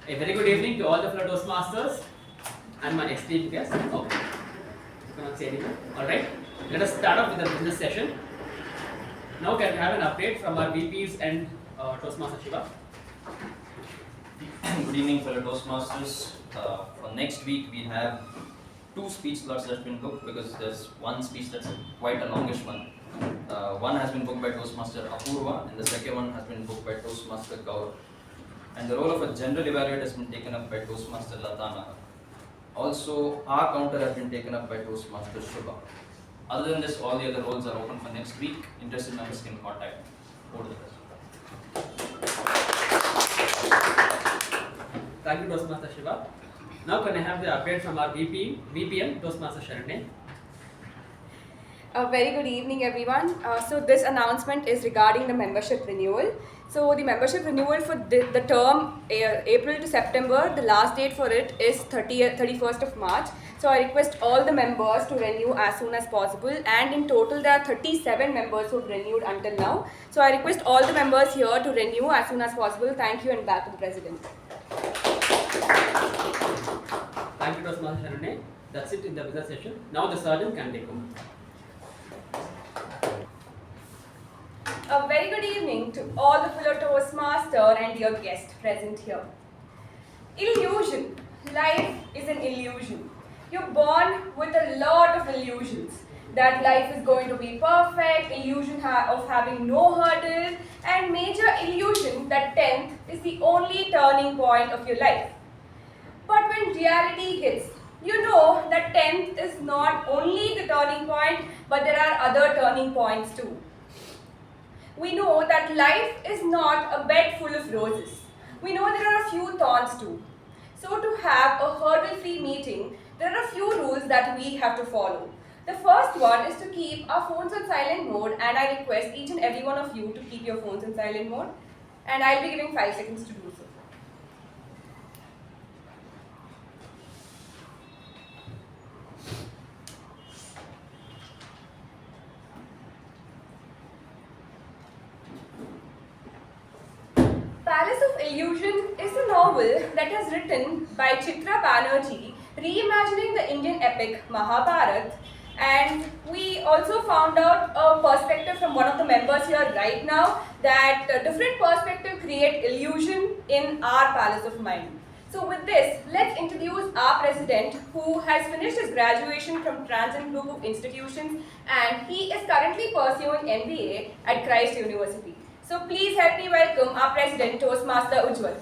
A very good evening to all the fellow Toastmasters and my esteemed guests. Okay, cannot say anything. All right, let us start off with the business session. Now, can we have an update from our VPs and Toastmaster Shiva? Good evening, fellow Toastmasters. For next week, we have 2 speech slots that's been booked because there's one speech that's quite a longish one. One has been booked by Toastmaster Apurva, and the second one has been booked by Toastmaster Gaurav. And the role of a general evaluator has been taken up by Toastmaster Latha. Also, our counter has been taken up by Toastmaster Shubha. Other than this, all the other roles are open for next week. Interested members can contact me. Over to the president. Thank you, Toastmaster Shiva. Now, can I have the update from our VPM, Toastmaster Sharanye? A very good evening, everyone. So this announcement is regarding the membership renewal. So the membership renewal for the term April to September, the last date for it is 31st of March. So I request all the members to renew as soon as possible, and in total there are 37 members who have renewed until now. So I request all the members here to renew as soon as possible. Thank you, and back to the President. Thank you, Toastmaster Sharanye. That's it in the business session. Now the sergeant can take over. A very good evening to all the fellow Toastmaster and dear guests present here. Illusion. Life is an illusion. You're born with a lot of illusions. That life is going to be perfect, illusion of having no hurdles, and major illusion that 10th is the only turning point of your life. But when reality hits, you know that 10th is not only the turning point, but there are other turning points too. We know that life is not a bed full of roses. We know there are a few thorns too. So to have a hurdle-free meeting, there are a few rules that we have to follow. The first one is to keep our phones on silent mode, and I request each and every one of you to keep your phones in silent mode, and I'll be giving 5 seconds to do so. Palace of Illusion is a novel that is written by Chitra Banerjee, reimagining the Indian epic Mahabharata, and we also found out a perspective from one of the members here right now that different perspectives create illusion in our palace of mind. So with this, let's introduce our president who has finished his graduation from Transcend Group of Institutions, and he is currently pursuing MBA at Christ University. So please help me welcome our president, Toastmaster Ujwal.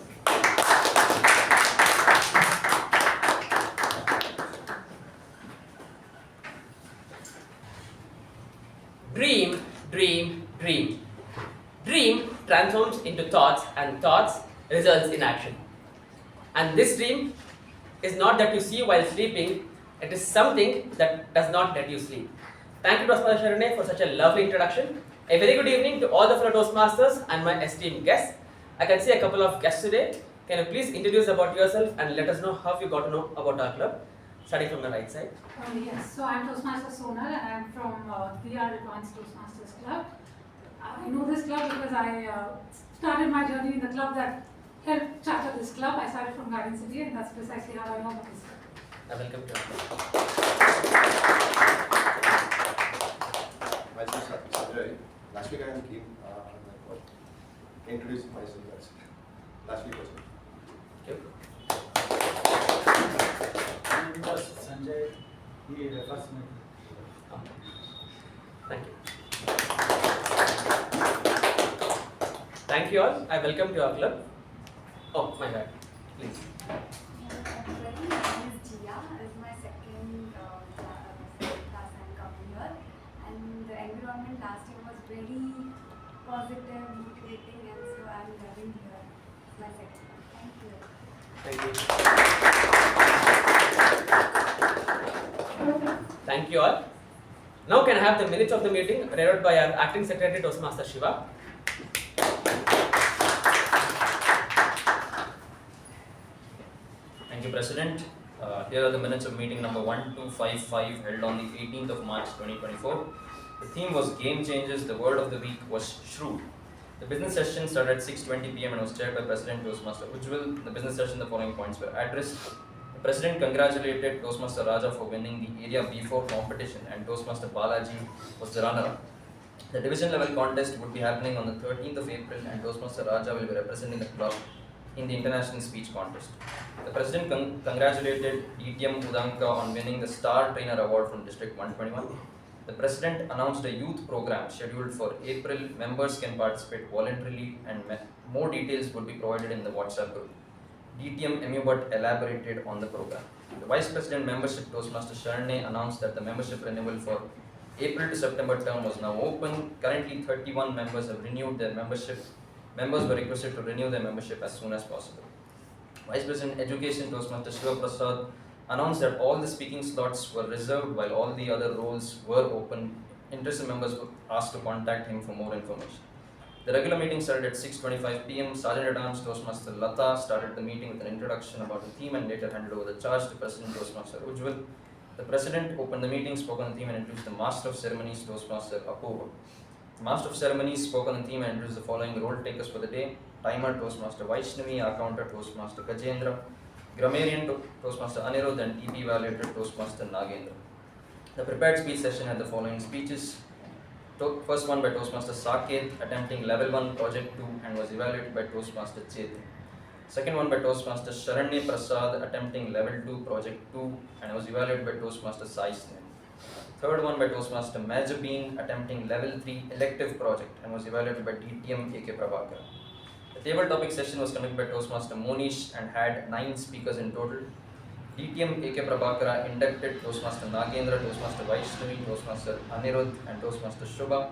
Dream, dream, dream. Dream transforms into thoughts, and thoughts results in action. And this dream is not that you see while sleeping, it is something that does not let you sleep. Thank you, Toastmaster Sharanye, for such a lovely introduction. A very good evening to all the fellow Toastmasters and my esteemed guests. I can see a couple of guests today. Can you please introduce about yourself and let us know how you got to know about our club? Starting from the right side. Yes, so I'm Toastmaster Sonal, and I'm from the Advanced Toastmasters Club. I know this club because I started my journey in the club that helped charter this club. I started from Garden City, and that's precisely how I know about this club. Welcome to our club. Myself, Vijay. Last week I came introduce myself. That's it. Last week was it. Sanjay, he refers me. Thank you. Thank you all. I welcome to our club. Oh, my bad. Please. My name is Jia. This is my second class I'm coming here. And the environment last year was very positive, motivating, and so I'm loving here. It's my second one. Thank you. Thank you. Thank you all. Now can I have the minutes of the meeting read out by our acting secretary Toastmaster Shiva. Thank you, President. Here are the minutes of meeting number 1255 held on the 18th of March 2024. The theme was Game Changes. The word of the week was shrewd. The business session started at 6:20 p.m. and was chaired by President Toastmaster Ujwal. In the business session, the following points were addressed. The President congratulated Toastmaster Raja for winning the Area B4 competition, and Toastmaster Balaji was the runner-up. The division level contest would be happening on the 13th of April, and Toastmaster Raja will be representing the club in the international speech contest. The President congratulated DTM Udanka on winning the Star Trainer Award from District 121. The President announced a youth program scheduled for April. Members can participate voluntarily, and more details would be provided in the WhatsApp group. DTM U Bhat elaborated on the program. The Vice President membership Toastmaster Sharanye announced that the membership renewal for April to September term was now open. Currently, 31 members have renewed their membership. Members were requested to renew their membership as soon as possible. Vice President Education Toastmaster Shivaprasad announced that all the speaking slots were reserved while all the other roles were open. Interested members were asked to contact him for more information. The regular meeting started at 6:25 p.m. Sergeant at Arms Toastmaster Latha started the meeting with an introduction about the theme and later handed over the charge to President Toastmaster Ujwal. The President opened the meeting, spoke on the theme and introduced the Master of Ceremonies Toastmaster Apurva. The Master of Ceremonies spoke on the theme and introduced the following role takers for the day: Timer Toastmaster Vaishnavi, Accountant Toastmaster Gajendra, Grammarian Toastmaster Anirudh, and TP Evaluator Toastmaster Nagendra. The prepared speech session had the following speeches. First one by Toastmaster Saketh, attempting level 1 project 2 and was evaluated by Toastmaster Chetan. Second one by Toastmaster Shivaprasad, attempting level 2 project 2 and was evaluated by Toastmaster Sai Snehal. Third one by Toastmaster Majabeen, attempting level 3 elective project and was evaluated by DTM K Prabhakara. The table topic session was conducted by Toastmaster Monish and had 9 speakers in total. DTM K Prabhakara inducted Toastmaster Nagendra, Toastmaster Vaishnavi, Toastmaster Anirudh, and Toastmaster Shubha.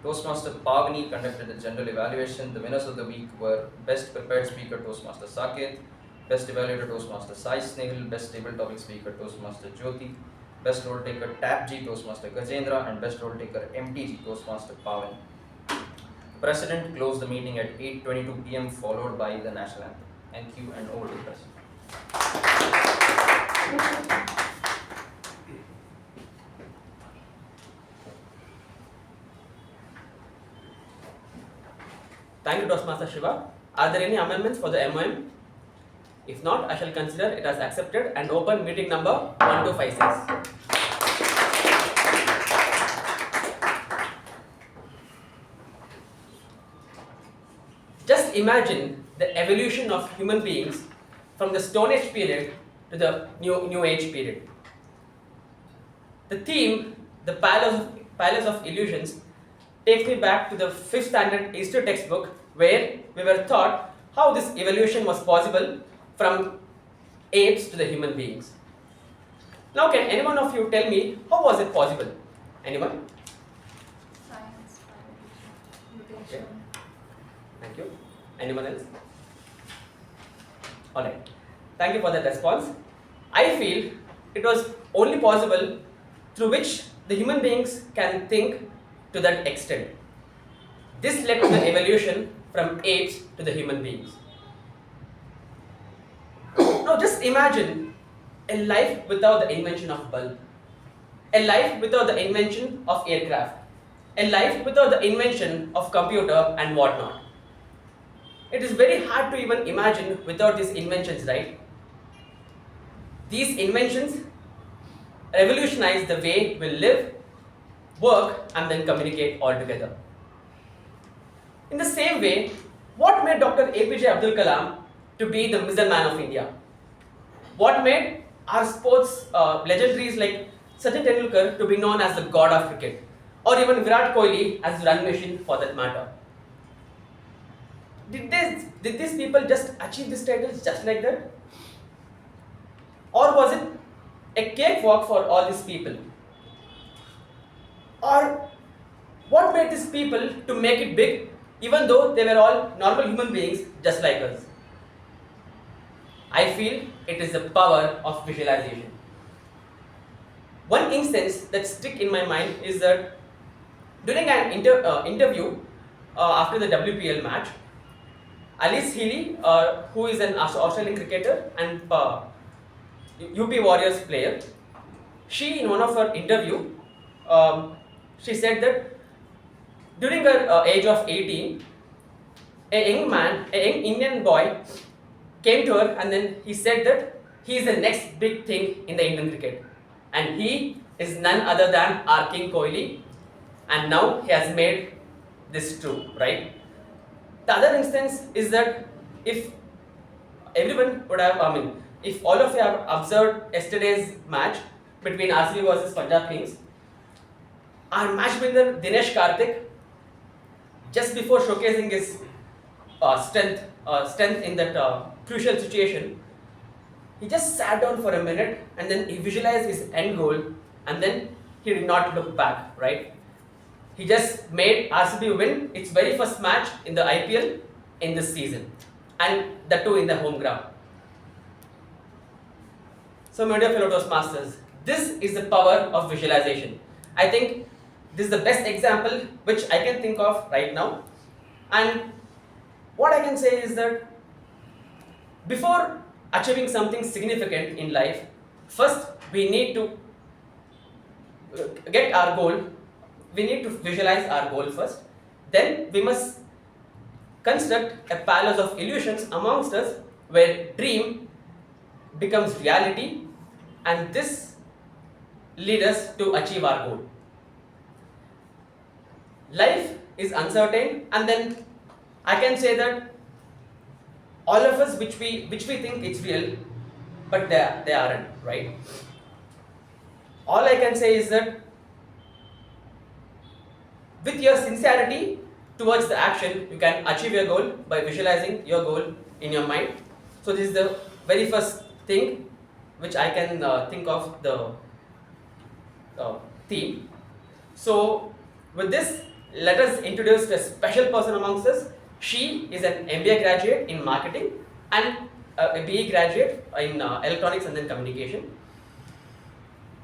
Toastmaster Pavani conducted the general evaluation. The winners of the week were Best Prepared Speaker Toastmaster Saketh, Best Evaluator Toastmaster Sai Snehal, Best Table Topic Speaker Toastmaster Jyothi, Best Role Taker TAPG Toastmaster Gajendra, and Best Role Taker MTG Toastmaster Pavani. The President closed the meeting at 8:22 p.m. followed by the national anthem. Thank you, and over to the President. Thank you, Toastmaster Shiva. Are there any amendments for the MOM? If not, I shall consider it as accepted and open meeting number 1256. Just imagine the evolution of human beings from the Stone Age period to the New Age period. The theme, the Palace of Illusions, takes me back to the 5th standard history textbook where we were taught how this evolution was possible from apes to the human beings. Now can any one of you tell me how was it possible? Anyone? Science, biology, Okay. mutation. Thank you. Anyone else? Alright. Thank you for that response. I feel it was only possible through which the human beings can think to that extent. This led to the evolution from apes to the human beings. Now just imagine a life without the invention of bulb, a life without the invention of aircraft, a life without the invention of computer and whatnot. It is very hard to even imagine without these inventions, right? These inventions revolutionize the way we live, work, and then communicate all together. In the same way, what made Dr. APJ Abdul Kalam to be the missile man of India? What made our sports legendaries like Sachin Tendulkar to be known as the god of cricket, or even Virat Kohli as the run machine for that matter? Did these people just achieve these titles just like that? Or was it a cakewalk for all these people? Or what made these people to make it big even though they were all normal human beings just like us? I feel it is the power of visualization. One instance that sticks in my mind is that during an interview after the WPL match, Alice Healy, who is an Australian cricketer and UP Warriors player, she in one of her interview, she said that during her age of 18, a young man, a young Indian boy, came to her and then he said that he is the next big thing in the Indian cricket. And he is none other than our King Kohli. And now he has made this true, right? The other instance is that if everyone would have, if all of you have observed yesterday's match between RCB versus Punjab Kings, our match winner Dinesh Karthik, just before showcasing his strength in that crucial situation, he just sat down for a minute and then he visualized his end goal and then he did not look back, right? He just made RCB win its very first match in the IPL in this season, and that too in the home ground. So, my dear fellow Toastmasters, this is the power of visualization. I think this is the best example which I can think of right now. And what I can say is that before achieving something significant in life, first we need to get our goal. We need to visualize our goal first. Then we must construct a palace of illusions amongst us where dream becomes reality, and this leads us to achieve our goal. Life is uncertain, and then I can say that all of us which we think it's real, but they aren't, right? All I can say is that with your sincerity towards the action, you can achieve your goal by visualizing your goal in your mind. So this is the very first thing which I can think of the theme. So with this, let us introduce a special person amongst us. She is an MBA graduate in marketing and a BE graduate in electronics and then communication.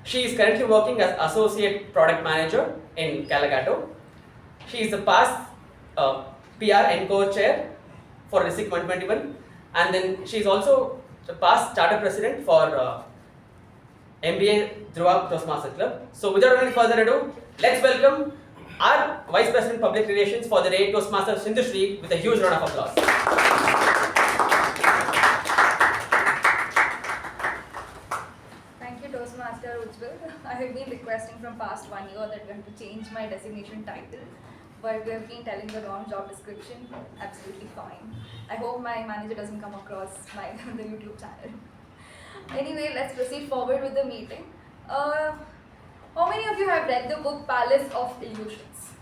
She is currently working as associate product manager in Calagato. She is the past PR Encore chair for District 121, and then she is also the past charter president for MBA Dhruva Toastmaster Club. So without any further ado, let's welcome our Vice President Public Relations for the day, Toastmaster Sindhushree, with a huge round of applause. Thank you, Toastmaster Ujwal. I have been requesting from past 1 year that we have to change my designation title, but we have been telling the wrong job description. Absolutely fine. I hope my manager doesn't come across the YouTube channel. Anyway, let's proceed forward with the meeting. How many of you have read the book Palace of Illusions?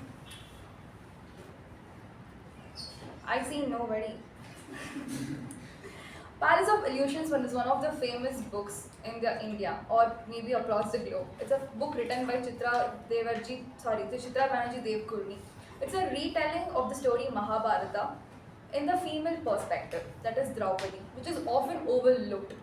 I see nobody. Palace of Illusions is one of the famous books in India or maybe across the globe. It's a book written by Chitra Banerjee Devkurni. It's a retelling of the story Mahabharata in the female perspective, that is Draupadi, which is often overlooked.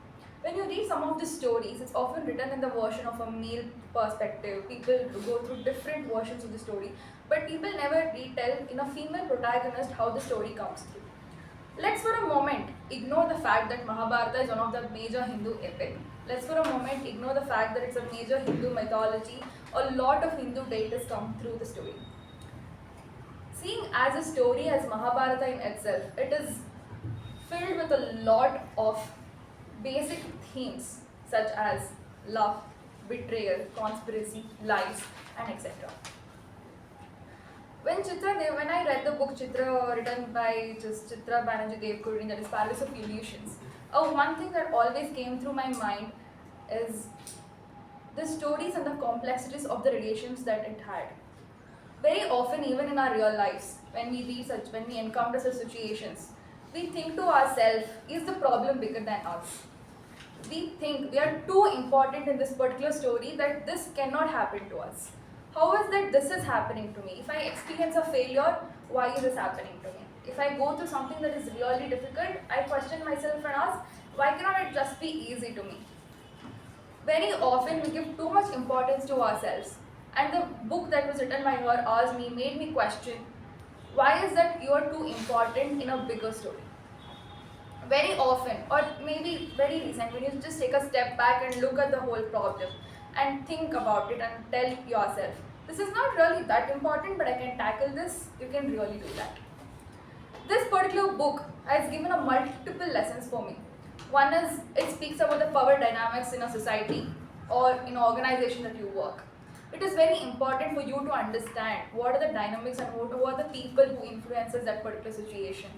When you read some of the stories, it's often written in the version of a male perspective. People go through different versions of the story, but people never retell in a female protagonist how the story comes through. Let's for a moment ignore the fact that Mahabharata is one of the major Hindu epic. Let's for a moment ignore the fact that it's a major Hindu mythology. A lot of Hindu deities come through the story. Seeing as a story as Mahabharata in itself, it is filled with a lot of basic themes such as love, betrayal, conspiracy, lies, and etc. When I read the book Chitra written by Chitra Banerjee Devkurni, that is Palace of Illusions, one thing that always came through my mind is the stories and the complexities of the relations that it had. Very often, even in our real lives, when we encounter such situations, we think to ourselves, is the problem bigger than us? We think we are too important in this particular story that this cannot happen to us. How is that this is happening to me? If I experience a failure, why is this happening to me? If I go through something that is really difficult, I question myself and ask, why cannot it just be easy to me? Very often we give too much importance to ourselves. And the book that was written by her made me question, why is that you are too important in a bigger story? Very often, or maybe very recent, when you just take a step back and look at the whole problem and think about it and tell yourself, this is not really that important, but I can tackle this, you can really do that. This particular book has given a multiple lessons for me. One is it speaks about the power dynamics in a society or in an organization that you work. It is very important for you to understand what are the dynamics and who are the people who influences that particular situation.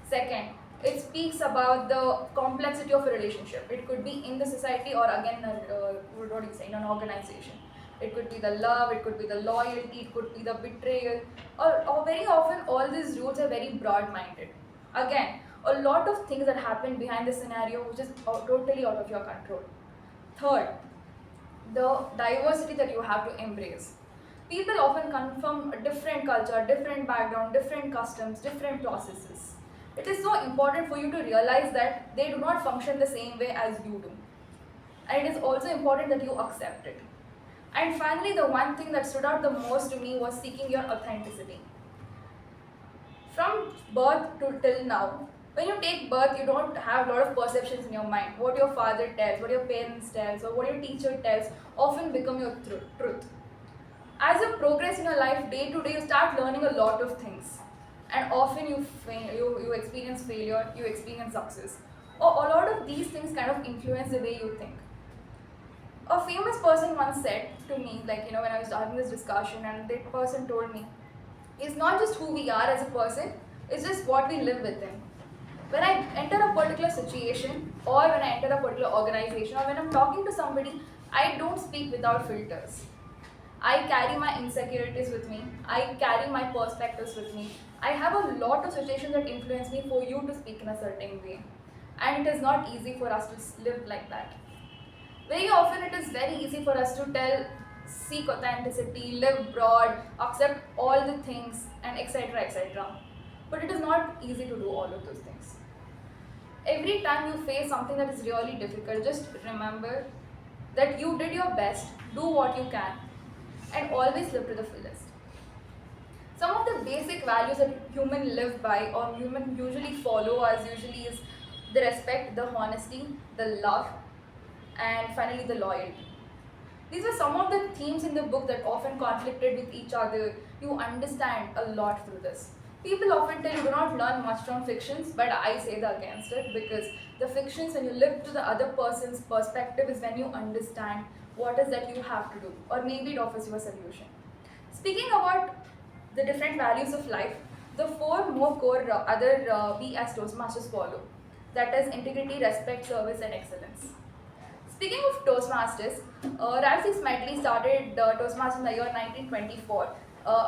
Second, it speaks about the complexity of a relationship. It could be in the society or again, what do you say, in an organization. It could be the love, it could be the loyalty, it could be the betrayal, or very often all these rules are very broad-minded. Again, a lot of things that happen behind the scenario which is totally out of your control. Third, the diversity that you have to embrace. People often come from a different culture, different background, different customs, different processes. It is so important for you to realize that they do not function the same way as you do. And it is also important that you accept it. And finally, the one thing that stood out the most to me was seeking your authenticity. From birth to till now, when you take birth, you don't have a lot of perceptions in your mind. What your father tells, what your parents tells, or what your teacher tells often become your truth. As you progress in your life, day to day, you start learning a lot of things. And often you experience failure, you experience success. Or a lot of these things kind of influence the way you think. A famous person once said to me, when I was having this discussion, and that person told me, it's not just who we are as a person, it's just what we live within. When I enter a particular situation, or when I enter a particular organization, or when I'm talking to somebody, I don't speak without filters. I carry my insecurities with me, I carry my perspectives with me. I have a lot of situations that influence me for you to speak in a certain way. And it is not easy for us to live like that. Very often it is very easy for us to seek authenticity, live broad, accept all the things, and etc. etc. But it is not easy to do all of those things. Every time you face something that is really difficult, just remember that you did your best, do what you can, and always live to the fullest. Some of the basic values that humans live by or humans usually follow is the respect, the honesty, the love, and finally the loyalty. These are some of the themes in the book that often conflicted with each other. You understand a lot through this. People often tell you do not learn much from fictions, but I say that against it, because the fictions, when you live to the other person's perspective, is when you understand what is that you have to do, or maybe it offers you a solution. Speaking about the different values of life, the four more core we as Toastmasters follow. That is integrity, respect, service, and excellence. Speaking of Toastmasters, Ralph Smedley started Toastmasters in the year 1924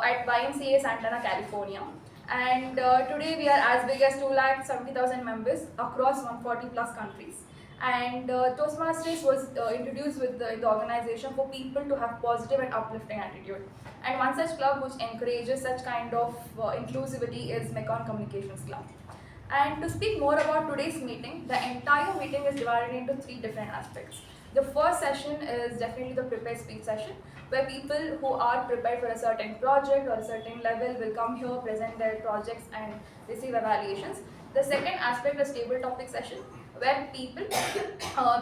at YMCA Santana, California. And today we are as big as 270,000 members across 140 plus countries. And Toastmasters was introduced with the organization for people to have positive and uplifting attitude. And one such club which encourages such kind of inclusivity is Mekon Communications Club. And to speak more about today's meeting, the entire meeting is divided into three different aspects. The first session is definitely the prepared speech session, where people who are prepared for a certain project or a certain level will come here, present their projects and receive evaluations. The second aspect is table topic session, where people,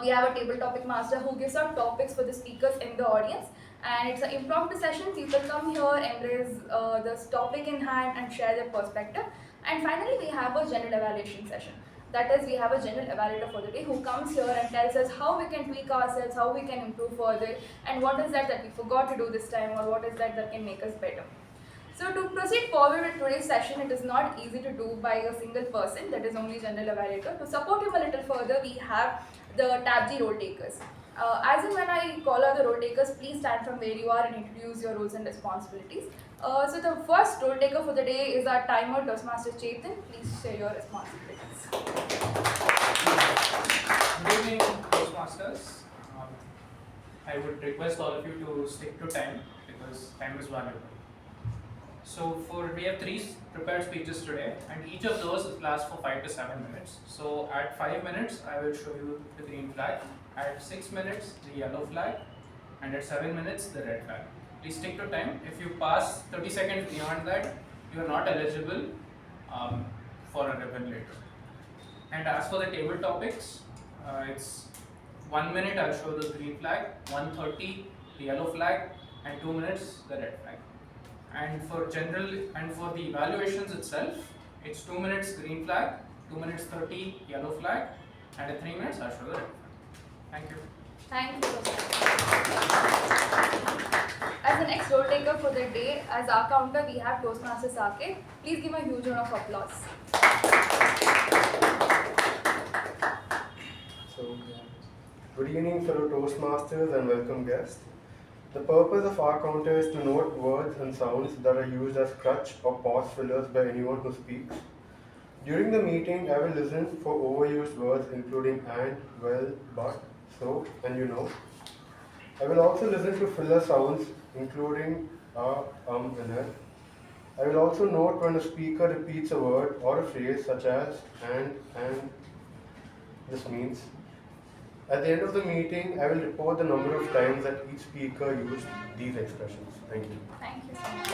we have a table topic master who gives out topics for the speakers in the audience. And it's an impromptu session. People come here, embrace this topic in hand and share their perspective. And finally, we have a general evaluation session. That is, we have a general evaluator for the day who comes here and tells us how we can tweak ourselves, how we can improve further, and what is that we forgot to do this time, or what is that can make us better. So to proceed forward with today's session, it is not easy to do by a single person, that is only general evaluator. To support him a little further, we have the TAPG role takers. As in when I call out the role takers, please stand from where you are and introduce your roles and responsibilities. So the first role taker for the day is our timer, Toastmaster Chetan. Please share your responsibilities. Good evening, Toastmasters. I would request all of you to stick to time because time is valuable. So we have three prepared speeches today, and each of those lasts for 5 to 7 minutes. So at 5 minutes, I will show you the green flag. At 6 minutes, the yellow flag, and at 7 minutes, the red flag. Please stick to time. If you pass 30 seconds beyond that, you are not eligible for a ribbon later. And as for the table topics, it's 1 minute I'll show the green flag, 1:30 the yellow flag, and 2 minutes the red flag. And for the evaluations itself, It's 2 minutes green flag, 2 minutes 30 yellow flag, and at 3 minutes I'll show the red flag. Thank you. Thank you. As the next role taker for the day, as our counter, we have Toastmaster Saketh. Please give a huge round of applause. So, good evening, fellow Toastmasters and welcome guests. The purpose of our counter is to note words and sounds that are used as crutch or pause fillers by anyone who speaks. During the meeting, I will listen for overused words including and, well, but, so, and you know. I will also listen to filler sounds including and I will also note when a speaker repeats a word or a phrase such as and, this means. At the end of the meeting, I will report the number of times that each speaker used these expressions. Thank you. Thank you so much.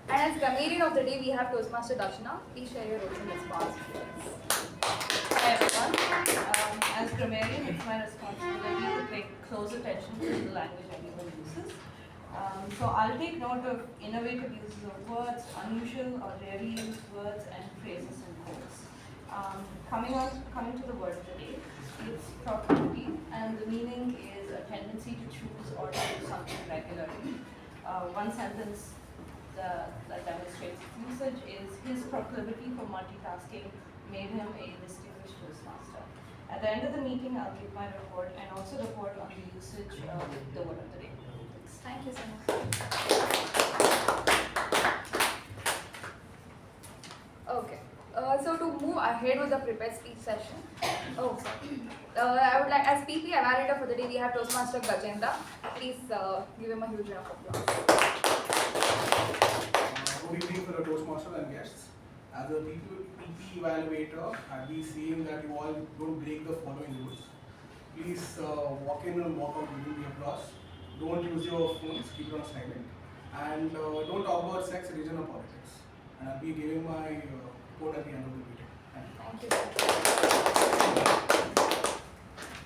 And as grammarian of the day, we have Toastmaster Rachana. Please share your roles and responsibilities. Hi everyone. As grammarian, it's my responsibility to pay close attention to the language everyone uses. So I'll take note of innovative uses of words, unusual or rarely used words, and phrases and quotes. Coming to the word of the day, it's proclivity, and the meaning is a tendency to choose or to do something regularly. One sentence that demonstrates its usage is his proclivity for multitasking made him a distinguished Toastmaster. At the end of the meeting, I'll give my report and also report on the usage of the word of the day. Thank you so much. Okay. So to move ahead with the prepared speech session, I would like, as PP evaluator for the day, we have Toastmaster Gajendra. Please give him a huge round of applause. Good evening for the Toastmaster and guests. As a PP evaluator, I'll be seeing that you all don't break the following rules. Please walk in and walk out during the applause. Don't use your phones, keep it on silent. And don't talk about sex, religion or politics. And I'll be giving my report at the end of the meeting. Thank you. Thank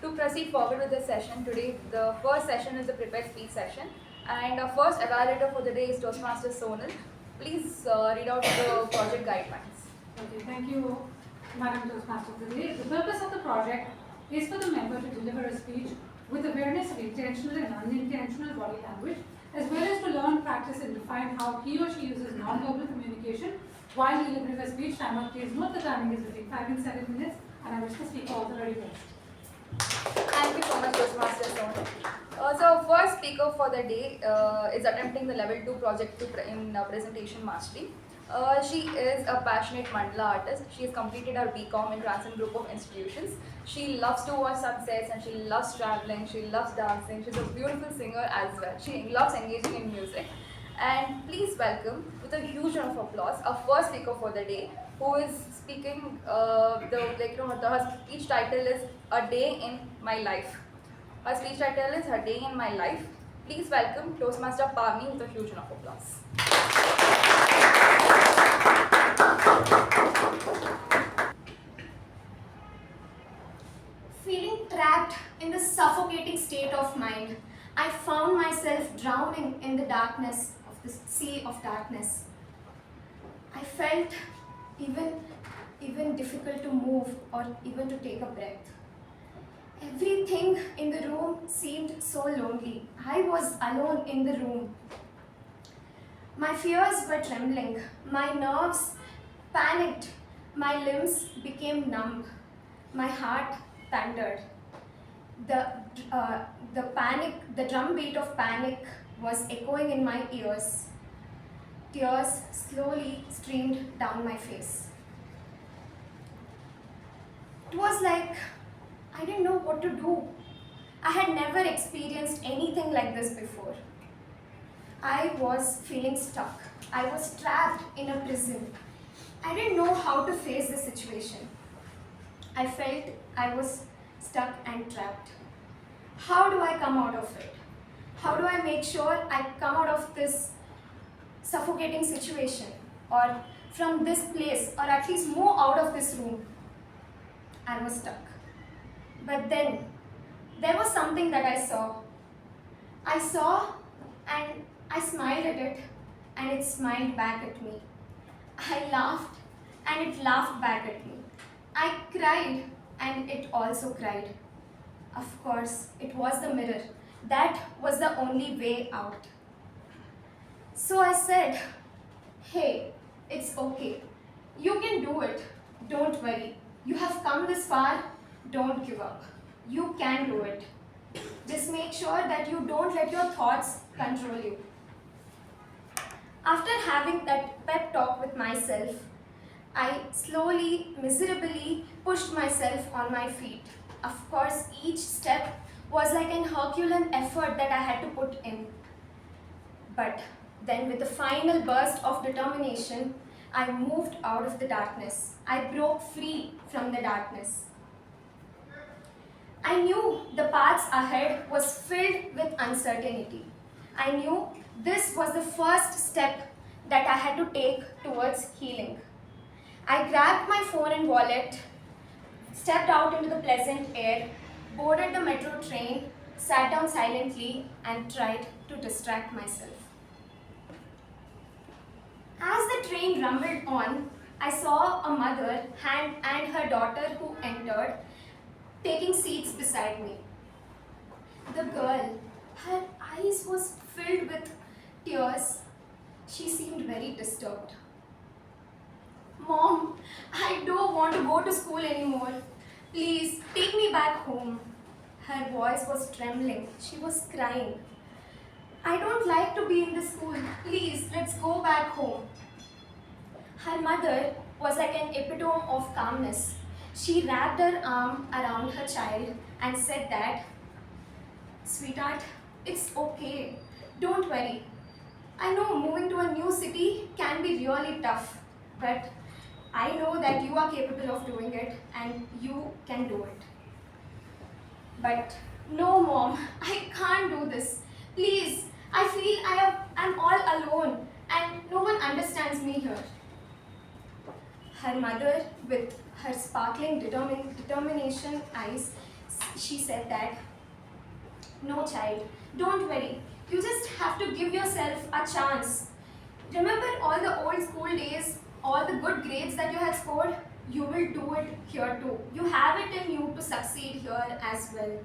you. To proceed forward with the session, today the first session is the prepared speech session. And our first evaluator for the day is Toastmaster Sonal. Please read out the project guidelines. Okay, thank you, Madam Toastmaster of the day. The purpose of the project is for the member to deliver a speech with awareness of intentional and unintentional body language, as well as to learn, practice, and define how he or she uses non-verbal communication while delivering a speech. Timer, please note the timing is between 5 and 7 minutes, and I wish the speaker all the very best. Thank you so much, Toastmaster Sonal. So, first speaker for the day is attempting the level 2 project in presentation mastery. She is a passionate mandala artist. She has completed her BCom in Transcend Group of Institutions. She loves to watch sunsets and she loves traveling. She loves dancing. She's a beautiful singer as well. She loves engaging in music. And please welcome, with a huge round of applause, our first speaker for the day, who is speaking. Her speech title is "A Day in My Life." Her speech title is "Her Day in My Life." Please welcome Toastmaster Pavani with a huge round of applause. Feeling trapped in this suffocating state of mind, I found myself drowning in the darkness of this sea of darkness. I felt even difficult to move or even to take a breath. Everything in the room seemed so lonely. I was alone in the room. My fears were trembling. My nerves panicked. My limbs became numb. My heart thundered. The drumbeat of panic was echoing in my ears. Tears slowly streamed down my face. It was like I didn't know what to do. I had never experienced anything like this before. I was feeling stuck. I was trapped in a prison. I didn't know how to face the situation. I felt I was stuck and trapped. How do I come out of it? How do I make sure I come out of this suffocating situation, or from this place, or at least move out of this room? I was stuck. But then, there was something that I saw. I saw and I smiled at it. and it smiled back at me. I laughed and it laughed back at me. I cried and it also cried. Of course, it was the mirror. That was the only way out. So I said, hey, it's okay. You can do it. Don't worry. You have come this far. Don't give up. You can do it. Just make sure that you don't let your thoughts control you. After having that pep talk with myself, I slowly, miserably pushed myself on my feet. Of course, each step was like an Herculean effort that I had to put in. But then with the final burst of determination, I moved out of the darkness. I broke free from the darkness. I knew the paths ahead was filled with uncertainty. I knew this was the first step that I had to take towards healing. I grabbed my phone and wallet, stepped out into the pleasant air, boarded the metro train, sat down silently, and tried to distract myself. As the train rumbled on, I saw a mother and her daughter who entered, taking seats beside me. The girl, her eyes was filled with tears. She seemed very disturbed. Mom, I don't want to go to school anymore. Please, take me back home. Her voice was trembling. She was crying. I don't like to be in the school. Please, let's go back home. Her mother was like an epitome of calmness. She wrapped her arm around her child and said that, sweetheart, it's okay. Don't worry. I know moving to a new city can be really tough, but I know that you are capable of doing it and you can do it. But no, Mom, I can't do this. Please, I feel I'm all alone and no one understands me here. Her mother, with her sparkling determination eyes, she said that, no child, don't worry. You just have to give yourself a chance. Remember all the old school days, all the good grades that you had scored? You will do it here too. You have it in you to succeed here as well.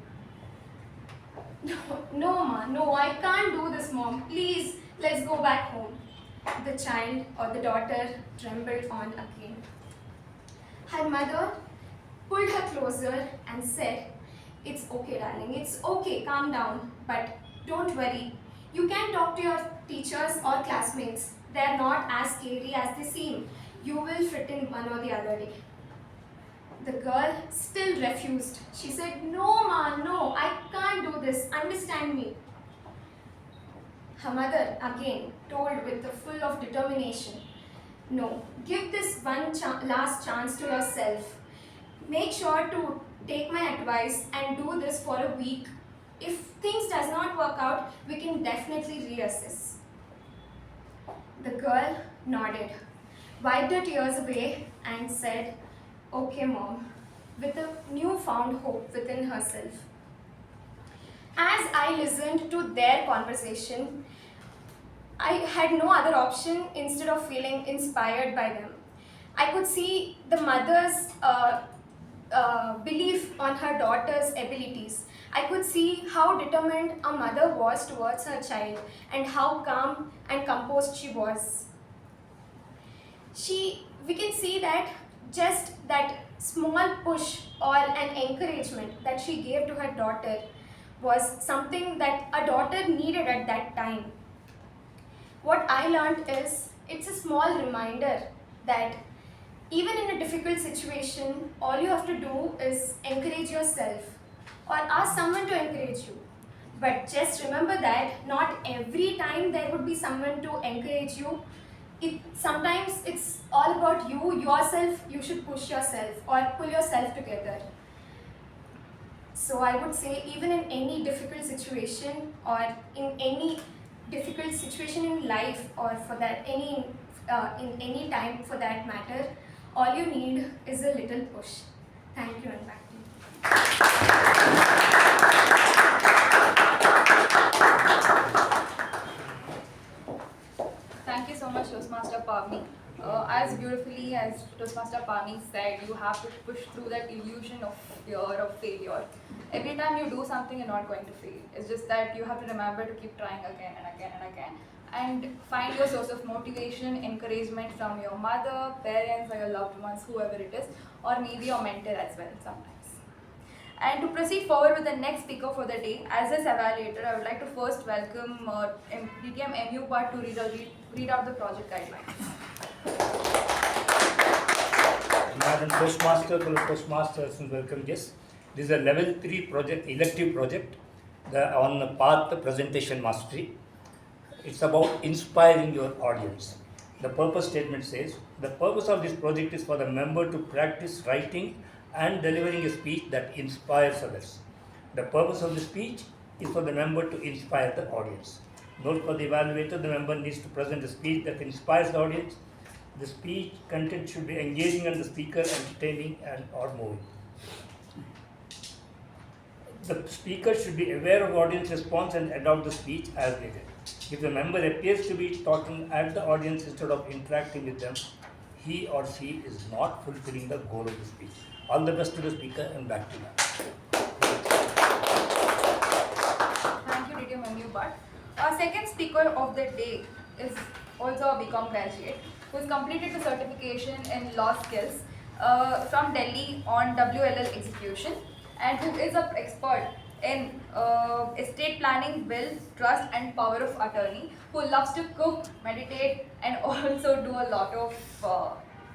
No, Ma, no, I can't do this, Mom. Please, let's go back home. The child or the daughter trembled on again. Her mother pulled her closer and said, it's okay, darling, it's okay, calm down. But don't worry, you can talk to your teachers or classmates. They are not as scary as they seem. You will fit in one or the other day. The girl still refused. She said, no, Ma, no, I can't do this. Understand me. Her mother again told with the full of determination, no, give this one last chance to yourself. Make sure to take my advice and do this for a week. If things does not work out, we can definitely reassess. The girl nodded, wiped her tears away and said, okay, Mom, with a newfound hope within herself. As I listened to their conversation, I had no other option instead of feeling inspired by them. I could see the mother's belief on her daughter's abilities. I could see how determined a mother was towards her child and how calm and composed she was. We can see that just that small push or an encouragement that she gave to her daughter was something that a daughter needed at that time. What I learned is, it's a small reminder that even in a difficult situation, all you have to do is encourage yourself or ask someone to encourage you. But just remember that not every time there would be someone to encourage you. Sometimes it's all about you, yourself. You should push yourself or pull yourself together. So I would say, even in any difficult situation or in any difficult situation in life, or for that in any time for that matter, all you need is a little push. Thank you, and back to you. Thank Pavani said, you have to push through that illusion of fear of failure. Every time you do something, you're not going to fail. It's just that you have to remember to keep trying again and again and again. And find your source of motivation, encouragement from your mother, parents, or your loved ones, whoever it is, or maybe your mentor as well sometimes. And to proceed forward with the next speaker for the day, as this evaluator, I would like to first welcome DTM U Bhat to read out the project guidelines. Madam Toastmaster, fellow Toastmasters, and welcome guests. This is a level 3 project, elective project on the path presentation mastery. It's about inspiring your audience. The purpose statement says, the purpose of this project is for the member to practice writing and delivering a speech that inspires others. The purpose of the speech is for the member to inspire the audience. Note for the evaluator, the member needs to present a speech that inspires the audience. The speech content should be engaging and the speaker entertaining and or moving. The speaker should be aware of audience response and adopt the speech as needed. If the member appears to be talking at the audience instead of interacting with them, he or she is not fulfilling the goal of the speech. All the best to the speaker and back to you. Thank you, DTM U Bhat. Our second speaker of the day is also a BCom graduate who has completed the certification in law skills from Delhi on WLL execution, and who is an expert in estate planning, will, trust and power of attorney, who loves to cook, meditate and also do a lot of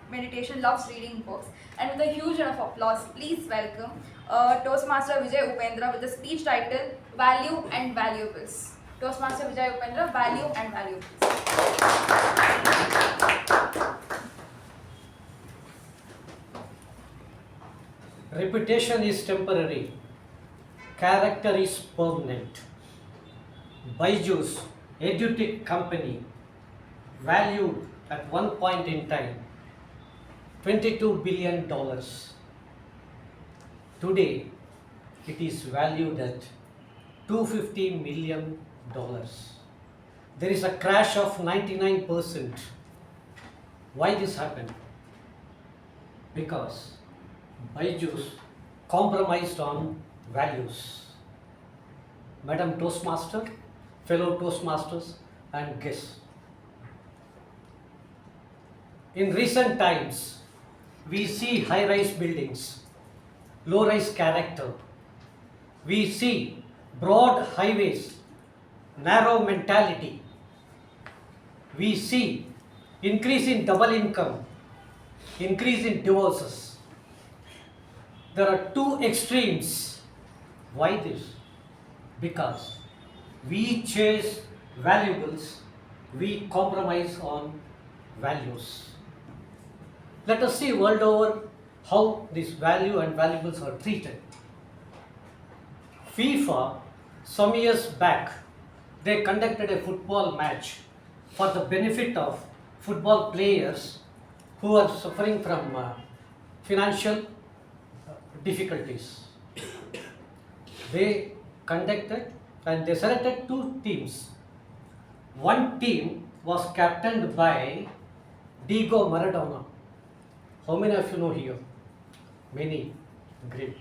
meditation, loves reading books. And with a huge round of applause, please welcome Toastmaster Vijay Upendra with the speech title Value and Valuables. Toastmaster Vijay Upendra, Value and Valuables. Reputation is temporary, character is permanent. Byju's edutech company, valued at one point in time $22 billion. Today, it is valued at $250 million. There is a crash of 99%. Why this happened? Because Byju's compromised on values. Madam Toastmaster, fellow Toastmasters and guests. In recent times, we see high-rise buildings, low-rise character. We see broad highways, narrow mentality. We see increase in double income, increase in divorces. There are two extremes. Why this? Because we chase valuables, we compromise on values. Let us see world over how this value and valuables are treated. FIFA, some years back, they conducted a football match for the benefit of football players who are suffering from financial difficulties. They conducted and they selected two teams. One team was captained by Diego Maradona. How many of you know here? Many. Great.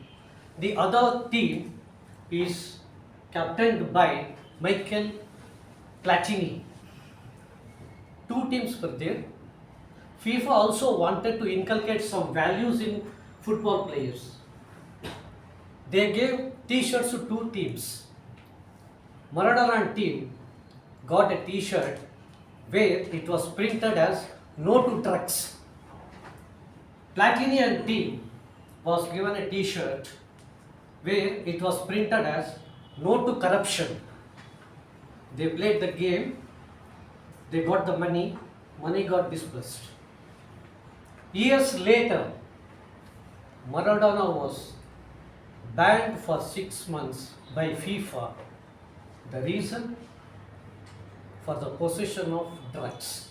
The other team is captained by Michael Platini. Two teams were there. FIFA also wanted to inculcate some values in football players. They gave t-shirts to two teams. Maradona team got a t-shirt where it was printed as "No to drugs." Platini and team was given a t-shirt where it was printed as "No to corruption." They played the game, they got the money got dispersed. Years later, Maradona was banned for 6 months by FIFA. The reason? For the possession of drugs.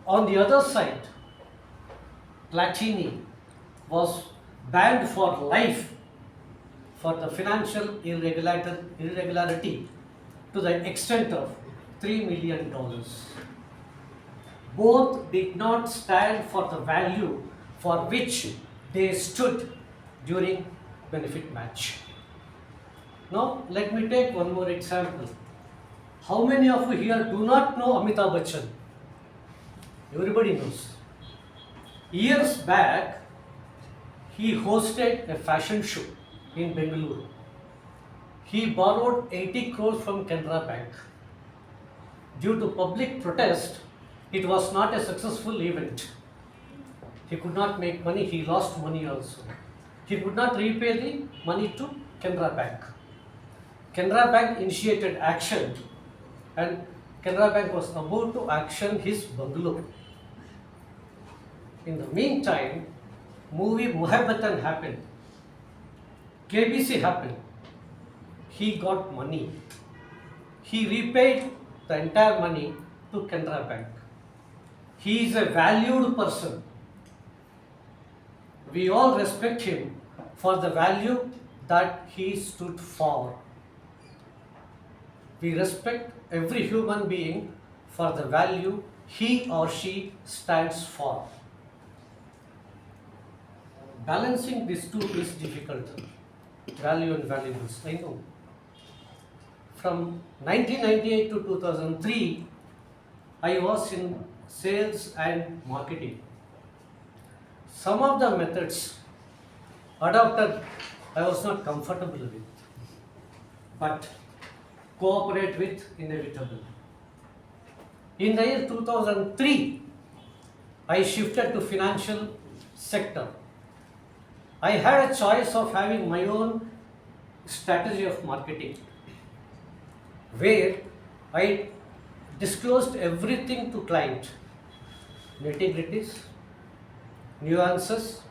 On the other side, Platini was banned for life for the financial irregularity to the extent of $3 million. both did not stand for the value for which they stood during benefit match. Now let me take one more example. How many of you here do not know Amitabh Bachchan? Everybody knows. Years back, he hosted a fashion show in Bengaluru. He borrowed 80 crores from Canara Bank. Due to public protest, it was not a successful event. He could not make money, he lost money also. He could not repay the money to Canara Bank. Canara Bank initiated action and Canara Bank was about to action his bungalow. In the meantime, movie Muhabbatan happened. KBC happened. He got money. He repaid the entire money to Canara Bank. He is a valued person. We all respect him for the value that he stood for. We respect every human being for the value he or she stands for. Balancing these two is difficult. Value and valuables, I know. From 1998 to 2003, I was in sales and marketing. Some of the methods adopted I was not comfortable with, but cooperate with inevitable. In the year 2003, I shifted to financial sector. I had a choice of having my own strategy of marketing, where I disclosed everything to client, nitty-gritties, nuances,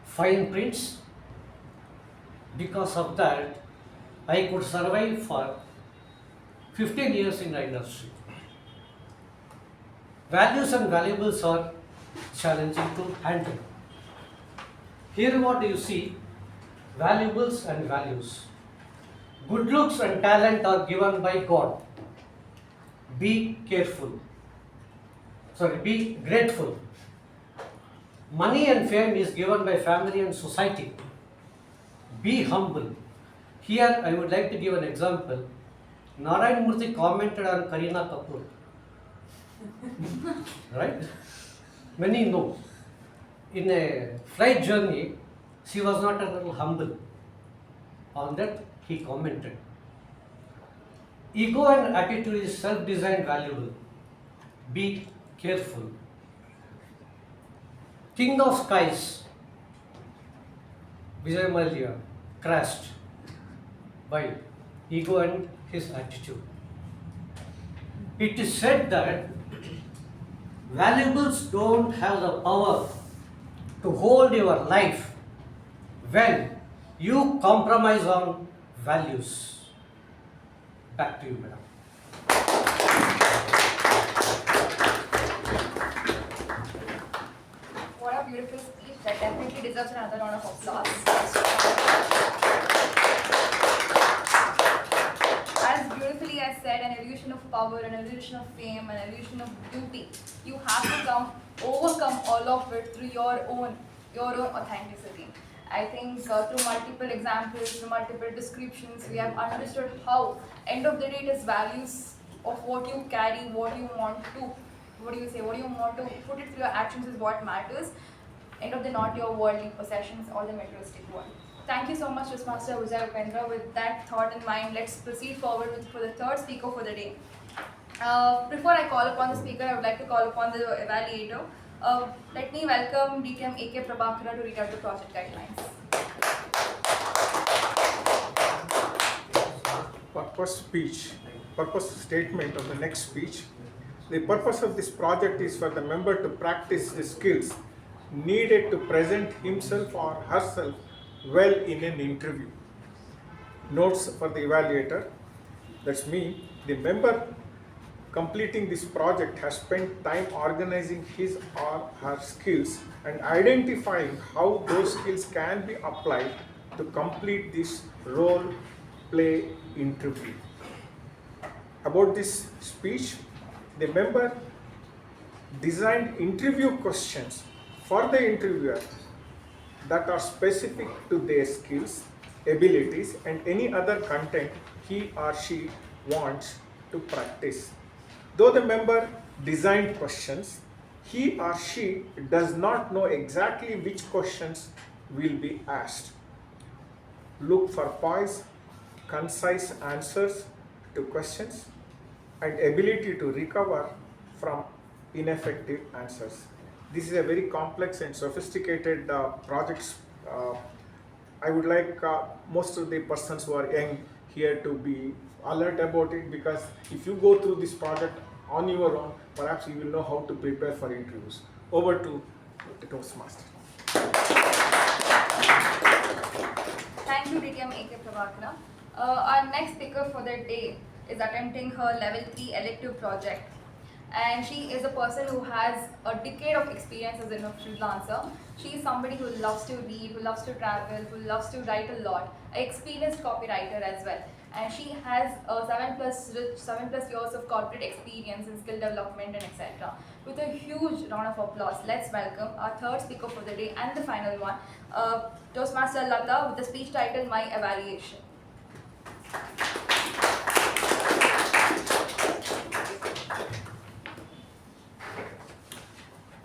fine prints. Because of that, I could survive for 15 years in the industry. Values and valuables are challenging to handle. Here what do you see? Valuables and values. Good looks and talent are given by God. Be careful. Be grateful. Money and fame is given by family and society. Be humble. Here I would like to give an example. Narayan Murthy commented on Kareena Kapoor. Right? Many know. In a flight journey, she was not a little humble. On that, he commented. Ego and attitude is self-designed valuable. Be careful. King of Skies, Vijay Mallya, crashed by ego and his attitude. It is said that valuables don't have the power to hold your life when you compromise on values. Back to you, madam. What a beautiful speech that definitely deserves another round of applause. As beautifully as said, an illusion of power, an illusion of fame, an illusion of beauty. You have to overcome all of it through your own authenticity. I think through multiple examples, through multiple descriptions, we have understood how, end of the day, it is values of what you carry, what you want to, what do you want to put it through your actions is what matters. End of the day, not your worldly possessions or the materialistic world. Thank you so much, Toastmaster Vijay Upendra. With that thought in mind, let's proceed forward for the third speaker for the day. Before I call upon the speaker, I would like to call upon the evaluator. Let me welcome DTM K Prabhakara to read out the project guidelines. Purpose statement of the next speech. The purpose of this project is for the member to practice the skills needed to present himself or herself well in an interview. Notes for the evaluator. That's me. The member completing this project has spent time organizing his or her skills and identifying how those skills can be applied to complete this role play interview. About this speech, the member designed interview questions for the interviewer that are specific to their skills, abilities, and any other content he or she wants to practice. Though the member designed questions, he or she does not know exactly which questions will be asked. Look for poise, concise answers to questions, and ability to recover from ineffective answers. This is a very complex and sophisticated project. I would like most of the persons who are young here to be alert about it, because if you go through this project on your own, perhaps you will know how to prepare for interviews. Over to the Toastmaster. Thank you, DTM K Prabhakara. Our next speaker for the day is attempting her level 3 elective project. And she is a person who has a decade of experience as a freelancer. She is somebody who loves to read, who loves to travel, who loves to write a lot, an experienced copywriter as well. And she has 7 plus years of corporate experience in skill development and etc. With a huge round of applause, let's welcome our third speaker for the day and the final one, Toastmaster Latha, with the speech title My Evaluation.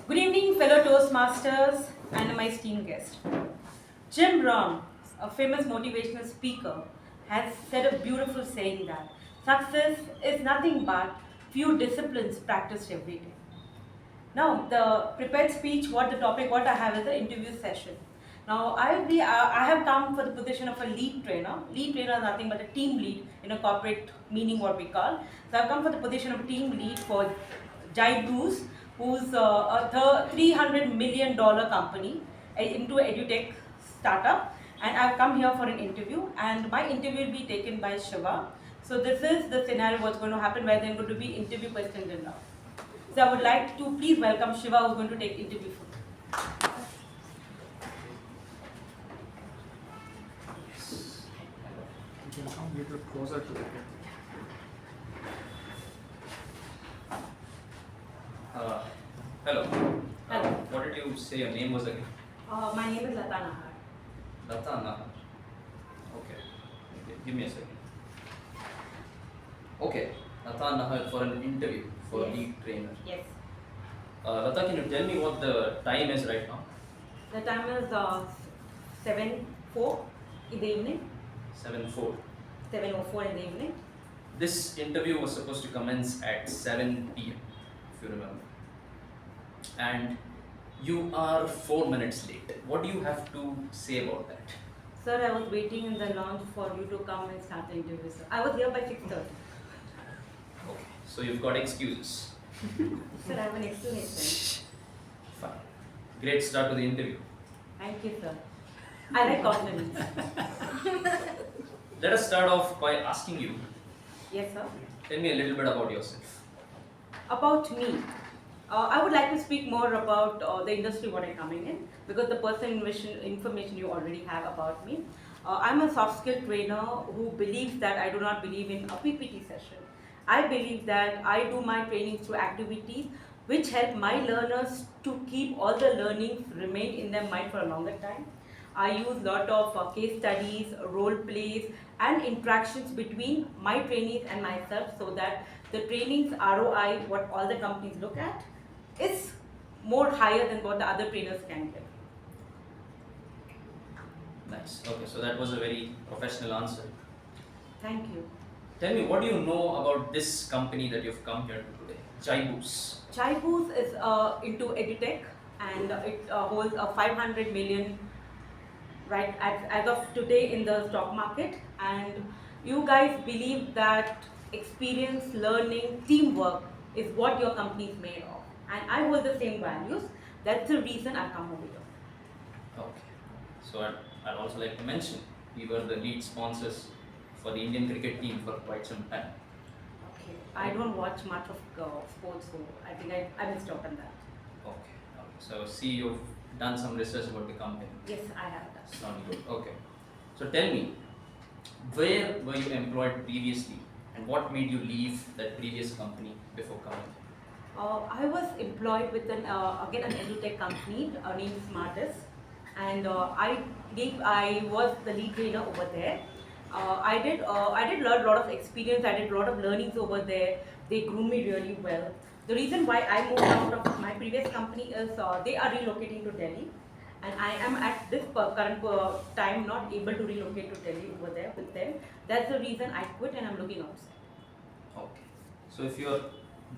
Good evening, fellow Toastmasters and my esteemed guest. Jim Rohn, a famous motivational speaker, has said a beautiful saying that success is nothing but few disciplines practiced every day. Now, the prepared speech, what I have is the interview session. Now, I have come for the position of a lead trainer. Lead trainer is nothing but a team lead in a corporate meaning, what we call. So, I've come for the position of team lead for Jyothi, who's a $300 million company into an edutech startup, and I've come here for an interview, and my interview will be taken by Shiva. So this is the scenario what's going to happen, where there are going to be interview questions and now. So I would like to please welcome Shiva, who's going to take interview for me. You can come a little closer to the camera. Hello. Hello. What did you say your name was again? My name is Latha. Latha. Okay. Give me a second. Okay. Latha for an interview for Yes. lead trainer. Yes. Latha, can you tell me what the time is right now? The time is 7:04 in the evening. 7:04. 7:04 in the evening. This interview was supposed to commence at 7 p.m. if you remember. And you are 4 minutes late. What do you have to say about that? Sir, I was waiting in the lounge for you to come and start the interview, sir. I was here by 6:30. Okay, so you've got excuses. Sir, I have an explanation. Fine. Great start to the interview. Thank you, sir. I like compliments. Let us start off by asking you, Yes, sir. tell me a little bit about yourself. About me, I would like to speak more about the industry what I'm coming in, because the personal information you already have about me. I'm a soft skill trainer who believes that I do not believe in a PPT session. I believe that I do my training through activities which help my learners to keep all the learnings remain in their mind for a longer time. I use a lot of case studies, role plays, and interactions between my trainees and myself, so that the training's ROI, what all the companies look at, is more higher than what the other trainers can get. Nice. Okay, so that was a very professional answer. Thank you. Tell me, what do you know about this company that you've come here to today? Jyothi. Jyothi is into edutech, and it holds a 500 million right as of today in the stock market. And you guys believe that experience, learning, teamwork is what your company is made of. And I hold the same values. That's the reason I've come over here. Okay. So I'd also like to mention, we were the lead sponsors for the Indian cricket team for quite some time. Okay. I don't watch much of sports, so I think I missed out on that. Okay. So see, you've done some research about the company. Yes, I have that. Sounds good. Okay. So tell me, where were you employed previously, and what made you leave that previous company before coming? I was employed with again an edutech company named Smartest, and I was the lead trainer over there. I did learn a lot of experience. I did a lot of learnings over there. They grew me really well. The reason why I moved out of my previous company is they are relocating to Delhi, and I am at this current time not able to relocate to Delhi over there with them. That's the reason I quit and I'm looking outside. Okay. So if you're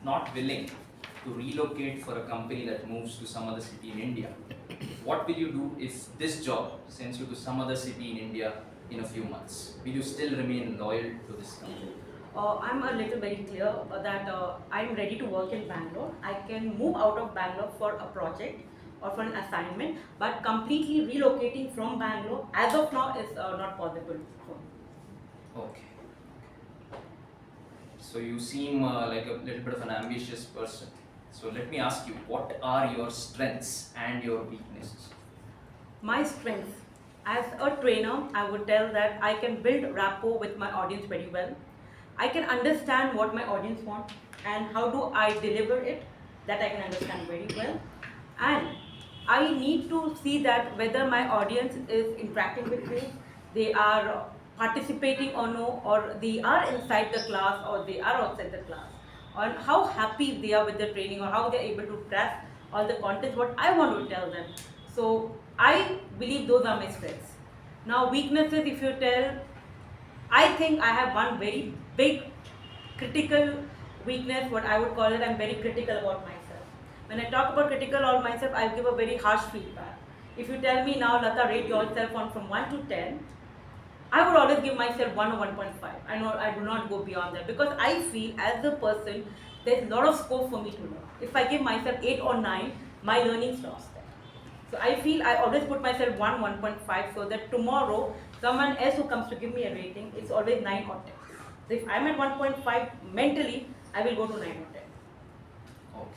not willing to relocate for a company that moves to some other city in India, what will you do if this job sends you to some other city in India in a few months? Will you still remain loyal to this company? I'm a little very clear that I'm ready to work in Bangalore. I can move out of Bangalore for a project or for an assignment, but completely relocating from Bangalore as of now is not possible for me. Okay. So you seem like a little bit of an ambitious person. So let me ask you, what are your strengths and your weaknesses? My strengths, as a trainer, I would tell that I can build rapport with my audience very well. I can understand what my audience wants and how do I deliver it, that I can understand very well. And I need to see that whether my audience is interacting with me, they are participating or no, or they are inside the class or they are outside the class, on how happy they are with the training or how they are able to grasp all the content what I want to tell them. So I believe those are my strengths. Now weaknesses, if you tell, I think I have one very big critical weakness, what I would call it. I'm very critical about myself. When I talk about critical about myself, I give a very harsh feedback. If you tell me now, Latha, rate yourself on from 1 to 10, I would always give myself 1 or 1.5. I do not go beyond that because I feel as a person, there's a lot of scope for me to learn. If I give myself 8 or 9, my learning stops there. So I feel I always put myself 1, 1.5 so that tomorrow, someone else who comes to give me a rating, it's always 9 or 10. So if I'm at 1.5 mentally, I will go to 9 or 10. Okay.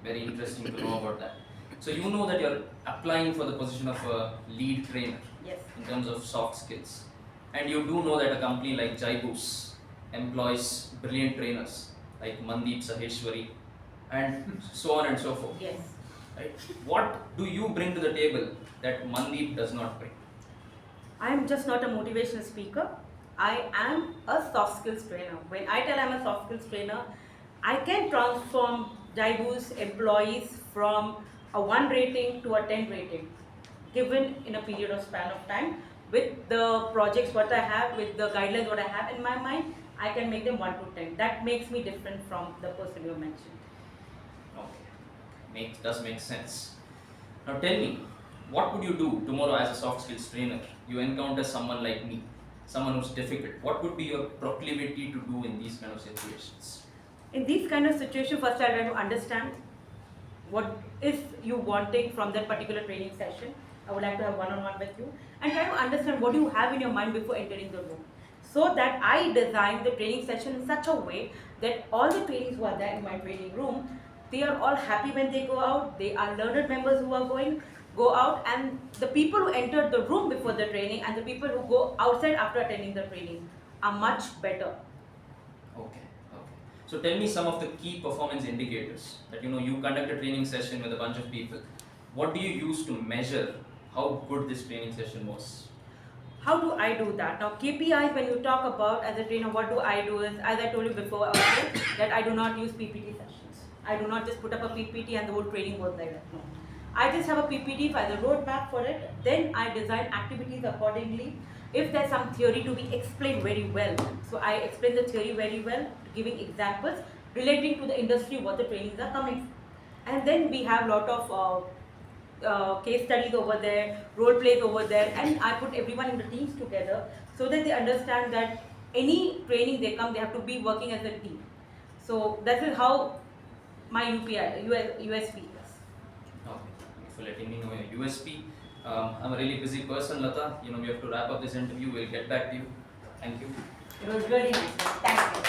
Very interesting to know about that. So you know that you're applying for the position of a lead trainer. Yes. In terms of soft skills. And you do know that a company like Jaibus employs brilliant trainers like Mandeep Saheshwari and so on and so forth. Yes. Right? What do you bring to the table that Mandeep does not bring? I am just not a motivational speaker. I am a soft skills trainer. When I tell I'm a soft skills trainer, I can transform Jaibus employees from a 1 rating to a 10 rating, given in a period of span of time. With the projects what I have, with the guidelines what I have in my mind, I can make them 1 to 10. That makes me different from the person you mentioned. Okay, does make sense. Now tell me, what would you do tomorrow as a soft skills trainer? You encounter someone like me, someone who's difficult. What would be your proclivity to do in these kind of situations? In these kind of situations, first I try to understand what is you wanting from that particular training session. I would like to have one-on-one with you and try to understand what you have in your mind before entering the room, so that I design the training session in such a way that all the trainees who are there in my training room, they are all happy when they go out. They are learned members who are go out, and the people who entered the room before the training and the people who go outside after attending the training are much better. Okay. So tell me some of the key performance indicators that you conduct a training session with a bunch of people. What do you use to measure how good this training session was? How do I do that? Now KPIs, when you talk about as a trainer, what do I do is, as I told you before also, that I do not use PPT sessions. I do not just put up a PPT and the whole training goes like that. No. I just have a PPT as a roadmap for it. Then I design activities accordingly. If there's some theory to be explained very well, so I explain the theory very well, giving examples relating to the industry, what the trainings are coming from. And then we have a lot of case studies over there, role plays over there, and I put everyone in the teams together so that they understand that any training they come, they have to be working as a team. So that is how my USP is. Okay, for letting me know your USP. I'm a really busy person, Latha. We have to wrap up this interview. We'll get back to you. Thank you. It was really nice. Thank you.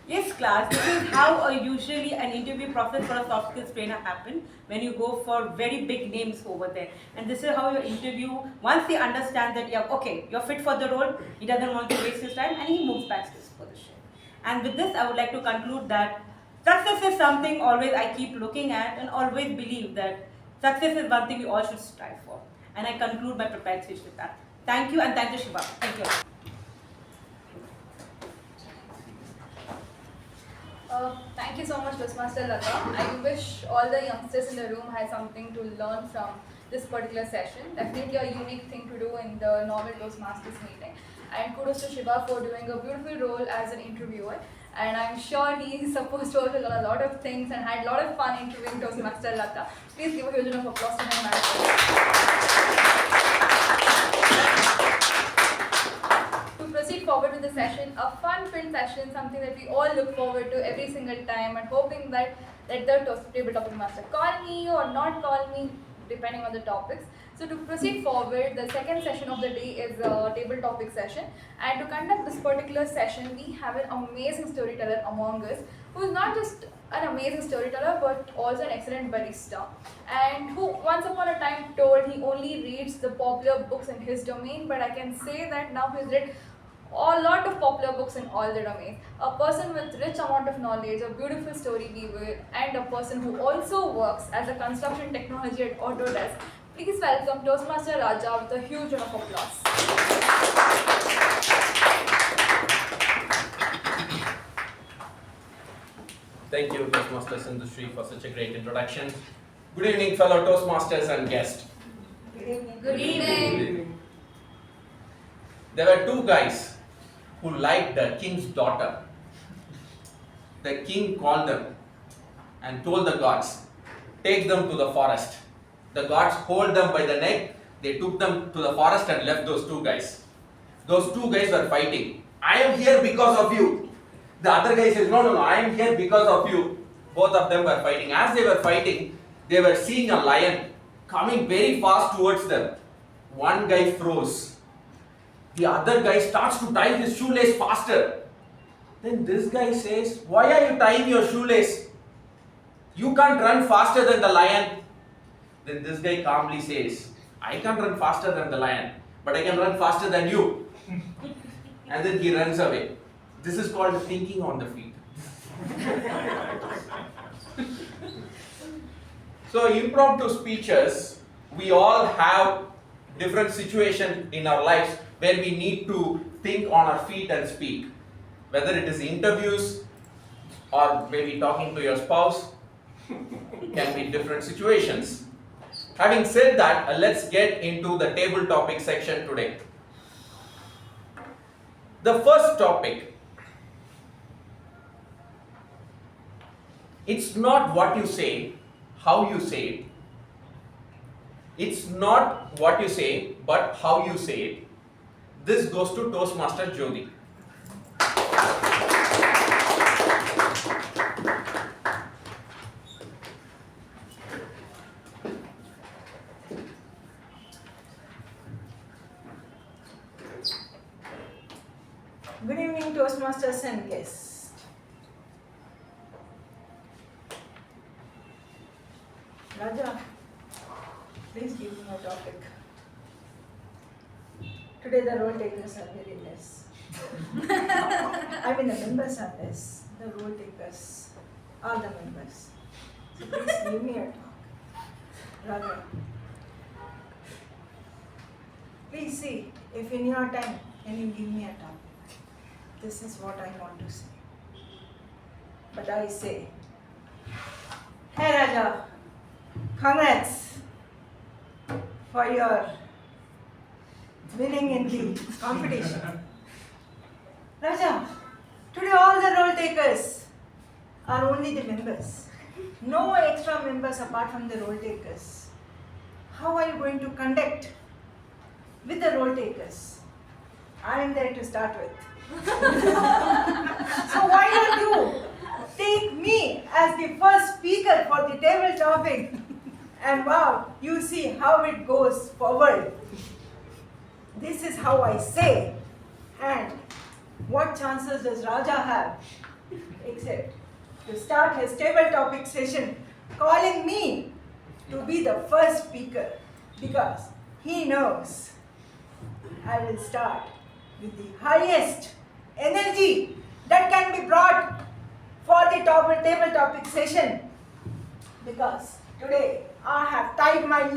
Yes, class. This is how usually an interview process for a soft skills trainer happens when you go for very big names over there. And this is how your interview, once they understand that, yeah, okay, you're fit for the role, he doesn't want to waste his time, and he moves back to his position. And with this, I would like to conclude that success is something always I keep looking at and always believe that success is one thing we all should strive for. And I conclude my prepared speech with that. Thank you, and thank you, Shiva. Thank you. Thank you so much, Toastmaster Latha. I wish all the youngsters in the room had something to learn from this particular session. Definitely a unique thing to do in the normal Toastmasters meeting. And kudos to Shiva for doing a beautiful role as an interviewer. And I'm sure he is supposed to also learn a lot of things and had a lot of fun interviewing Toastmaster Latha. Please give a huge round of applause to him. To proceed forward with the session, a fun-filled session, something that we all look forward to every single time, and hoping that let the table topic master call me or not call me, depending on the topics. So to proceed forward, the second session of the day is a table topic session, and to conduct this particular session, we have an amazing storyteller among us, who is not just an amazing storyteller but also an excellent barista, and who once upon a time told he only reads the popular books in his domain, but I can say that now he's read a lot of popular books in all the domains. A person with rich amount of knowledge, a beautiful story weaver, and a person who also works as a construction technology at Autodesk. Please welcome Toastmaster Raja with a huge round of applause. Thank you, Toastmaster Sindhushree, for such a great introduction. Good evening, fellow Toastmasters and guests. Good evening. Good evening. There were two guys who liked the king's daughter. The king called them and told the guards, take them to the forest. The guards hold them by the neck. They took them to the forest and left those two guys. Those two guys were fighting. I am here because of you. The other guy says, no, I am here because of you. Both of them were fighting. As they were fighting, they were seeing a lion coming very fast towards them. One guy froze. The other guy starts to tie his shoelace faster. Then this guy says, why are you tying your shoelace? You can't run faster than the lion. Then this guy calmly says, I can't run faster than the lion, but I can run faster than you. And then he runs away. This is called thinking on the feet. So impromptu speeches, we all have different situations in our lives where we need to think on our feet and speak. Whether it is interviews or maybe talking to your spouse, can be different situations. Having said that, let's get into the table topic section today. The first topic. It's not what you say, how you say it. It's not what you say, but how you say it. This goes to Toastmaster Jyothi. Good evening, Toastmasters and guests. Raja, please give me a topic. Today the role takers are very less. I mean the members are less. The role takers are the members. So please give me a talk. Raja, please see if in your time can you give me a topic. This is what I want to say. But I say, hey Raja, congrats for your winning in the competition. Raja, today all the role takers are only the members. No extra members apart from the role takers. How are you going to conduct with the role takers? I am there to start with. So why don't you take me as the first speaker for the table topic, and wow, you see how it goes forward. This is how I say. And what chances does Raja have except to start his table topic session calling me to be the first speaker, because he knows I will start with the highest energy that can be brought for the table topic session. Because today I have tied my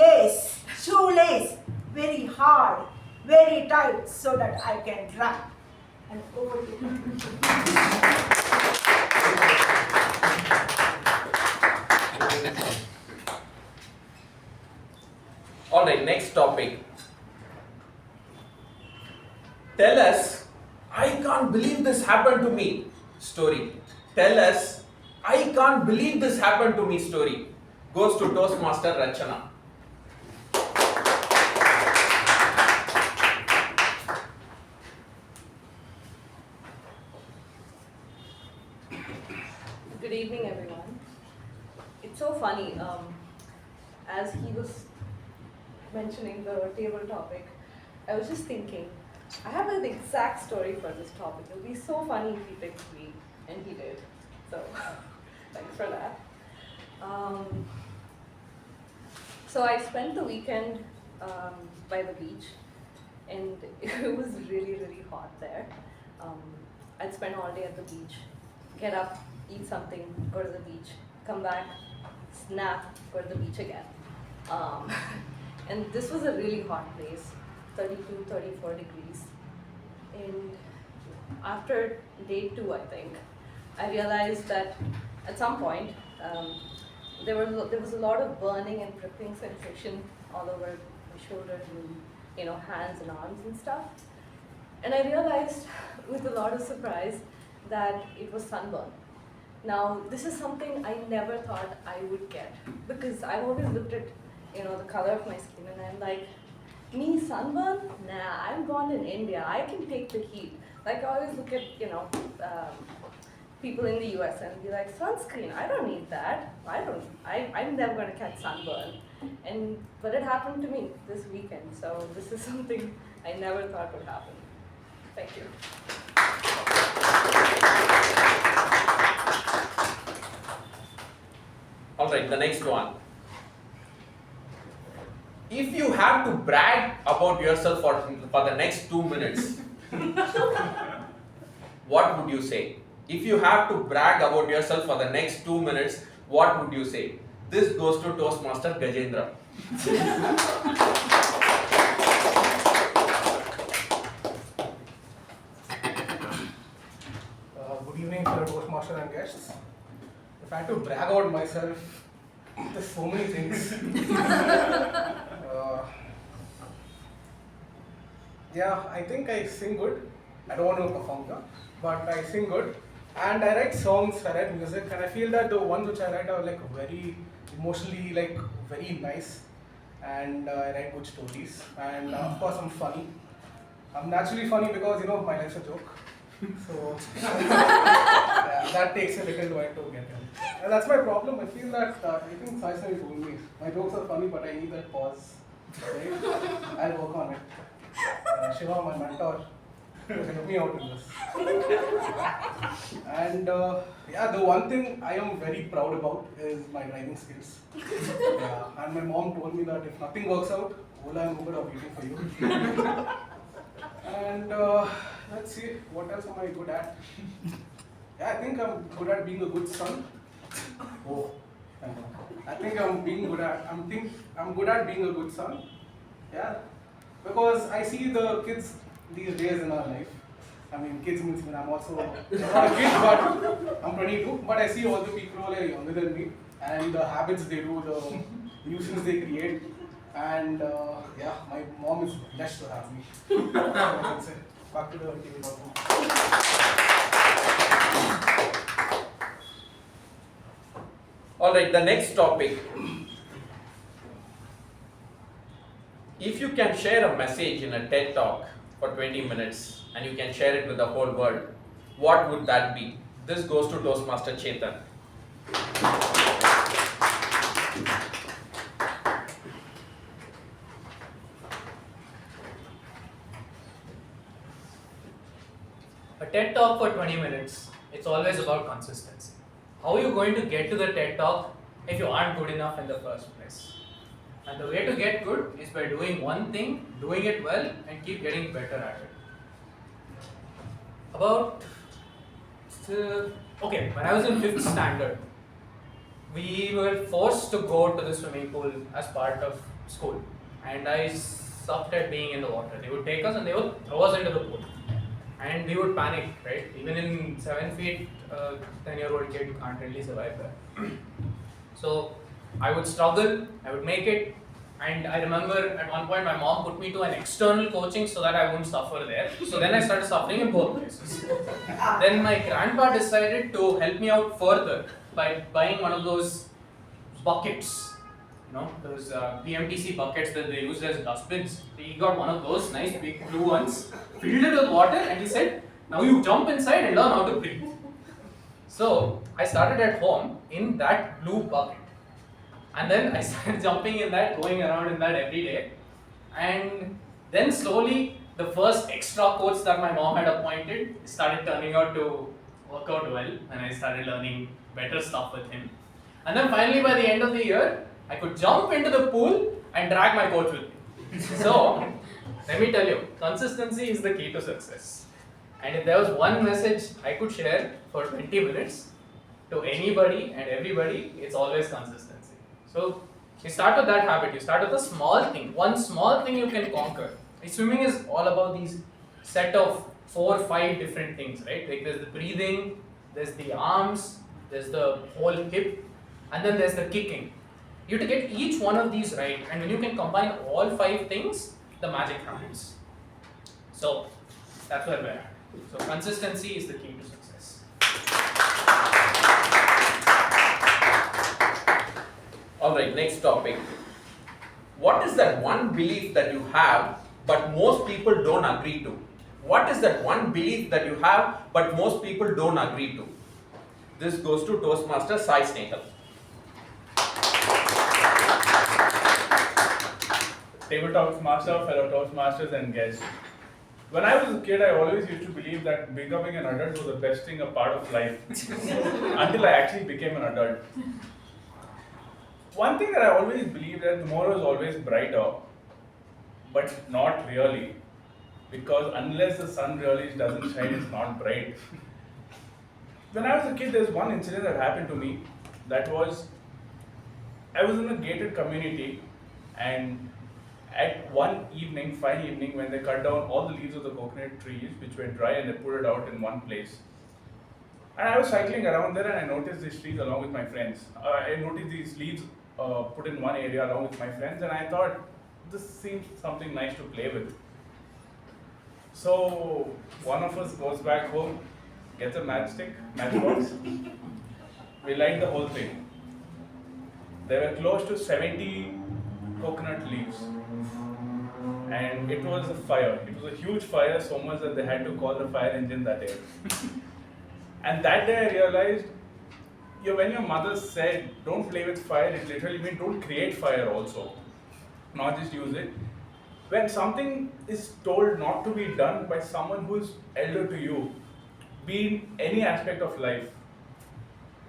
shoelace, very hard, very tight, so that I can run. And over to All right, next topic. Tell us, I can't believe this happened to me story. Tell us, I can't believe this happened to me story. Goes to Toastmaster Rachana. Good evening, everyone. It's so funny, as he was mentioning the table topic, I was just thinking, I have an exact story for this topic. It would be so funny if he picked me, and he did. So, thanks for that. So I spent the weekend by the beach, and it was really, really hot there. I'd spend all day at the beach, get up, eat something, go to the beach, come back, snap, go to the beach again. And this was a really hot place, 32, 34 degrees. And after day 2, I think, I realized that at some point, there was a lot of burning and prickling sensation all over my shoulders and hands and arms and stuff. And I realized with a lot of surprise that it was sunburn. Now, this is something I never thought I would get, because I've always looked at the color of my skin and I'm like, me sunburn? Nah, I'm born in India. I can take the heat. Like, I always look at people in the US and be like, sunscreen, I don't need that. I'm never going to catch sunburn. But it happened to me this weekend, so this is something I never thought would happen. Thank you. All right, the next one. If you have to brag about yourself for the next 2 minutes, what would you say? If you have to brag about yourself for the next 2 minutes, what would you say? This goes to Toastmaster Gajendra. Good evening, fellow Toastmaster and guests. If I had to brag about myself, there's so many things. Yeah, I think I sing good. I don't want to perform here, but I sing good. And I write songs, I write music, and I feel that the ones which I write are like very emotionally, like very nice. And I write good stories. And of course, I'm funny. I'm naturally funny because my life's a joke. So yeah, that takes a little while to get in. And that's my problem. I feel that I think Sai Snehal told me my jokes are funny, but I need that pause. Right? I'll work on it. Shiva, my mentor, can help me out in this. And yeah, the one thing I am very proud about is my driving skills. Yeah, and my mom told me that if nothing works out, Ola and Uber are waiting for you. And let's see, what else am I good at? Yeah, I think I'm good at being a good son. Oh, I think I'm good at being a good son. Yeah, because I see the kids these days in our life. I mean, kids means when I'm also not a kid, but I'm 22. But I see all the people who are younger than me and the habits they do, the nuisance they create. And yeah, my mom is blessed to have me. That's it. Back to the TV program. All right, the next topic. If you can share a message in a TED Talk for 20 minutes and you can share it with the whole world, what would that be? This goes to Toastmaster Chetan. A TED Talk for 20 minutes, it's always about consistency. How are you going to get to the TED Talk if you aren't good enough in the first place? And the way to get good is by doing one thing, doing it well, and keep getting better at it. About Okay, when I was in 5th standard, we were forced to go to the swimming pool as part of school, and I sucked at being in the water. They would take us and they would throw us into the pool, and we would panic, right? Even in 7 feet, 10-year-old kid can't really survive there. So I would struggle, I would make it, and I remember at one point my mom put me to an external coaching so that I wouldn't suffer there. So then I started suffering in both places. Then my grandpa decided to help me out further by buying one of those buckets, those PMTC buckets that they use as dustbins. He got one of those nice big blue ones, filled it with water, and he said, now you jump inside and learn how to breathe. So I started at home in that blue bucket. And then I started jumping in that, going around in that every day. And then slowly, the first extra coach that my mom had appointed started turning out to work out well, and I started learning better stuff with him. And then finally, by the end of the year, I could jump into the pool and drag my coach with me. So, let me tell you, consistency is the key to success. And if there was one message I could share for 20 minutes to anybody and everybody, it's always consistency. So, you start with that habit, you start with a small thing, one small thing you can conquer. Swimming is all about these set of 4 or 5 different things, right? Like there's the breathing, there's the arms, there's the whole hip, and then there's the kicking. You have to get each one of these right, and when you can combine all 5 things, the magic happens. So, that's where we're at. So, consistency is the key to success. Alright, next topic. What is that one belief that you have but most people don't agree to? What is that one belief that you have but most people don't agree to? This goes to Toastmaster Sai Snehal. Tabletop master, fellow Toastmasters and guests. When I was a kid, I always used to believe that becoming an adult was the best thing a part of life until I actually became an adult. One thing that I always believed that tomorrow is always brighter, but not really, because unless the sun really doesn't shine, it's not bright. When I was a kid, there's one incident that happened to me. That was, I was in a gated community, and at one evening, fine evening, when they cut down all the leaves of the coconut trees, which were dry, and they put it out in one place. And I was cycling around there, and I noticed these trees along with my friends. I noticed these leaves put in one area along with my friends, and I thought, this seems something nice to play with. So one of us goes back home, gets a matchbox. We light the whole thing. There were close to 70 coconut leaves, and it was a fire. It was a huge fire, so much that they had to call the fire engine that day. And that day I realized, when your mother said, don't play with fire, it literally means don't create fire also, not just use it. When something is told not to be done by someone who is elder to you, be in any aspect of life,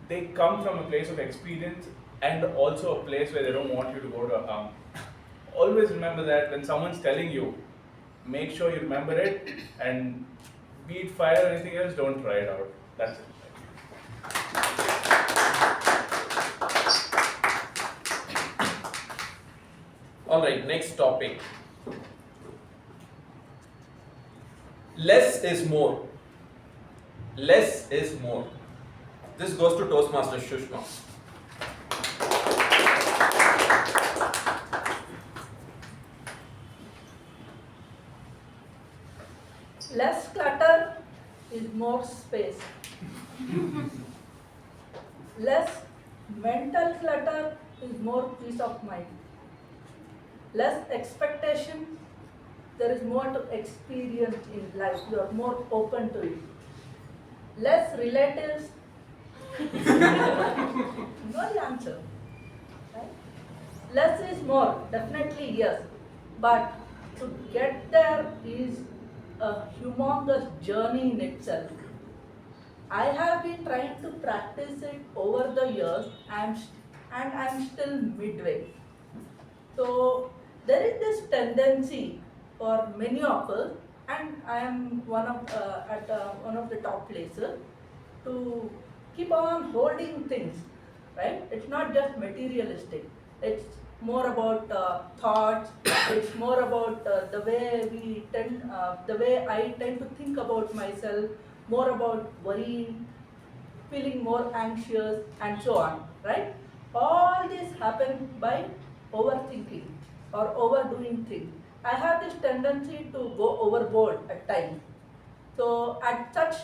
they come from a place of experience and also a place where they don't want you to go to harm. Always remember that when someone's telling you, make sure you remember it, and be it fire or anything else, don't try it out. That's it. Alright, next topic. Less is more. Less is more. This goes to Toastmaster Sushma. Less clutter is more space. Less mental clutter is more peace of mind. Less expectation, there is more to experience in life. You are more open to it. Less relatives, you know the answer. Right? Less is more, definitely yes. But to get there is a humongous journey in itself. I have been trying to practice it over the years, and I'm still midway. So there is this tendency for many of us, and I am one of the top places, to keep on holding things, right? It's not just materialistic. It's more about thoughts. It's more about the way I tend to think about myself, more about worrying, feeling more anxious, and so on, right? All this happen by overthinking or overdoing things. I have this tendency to go overboard at times. So at such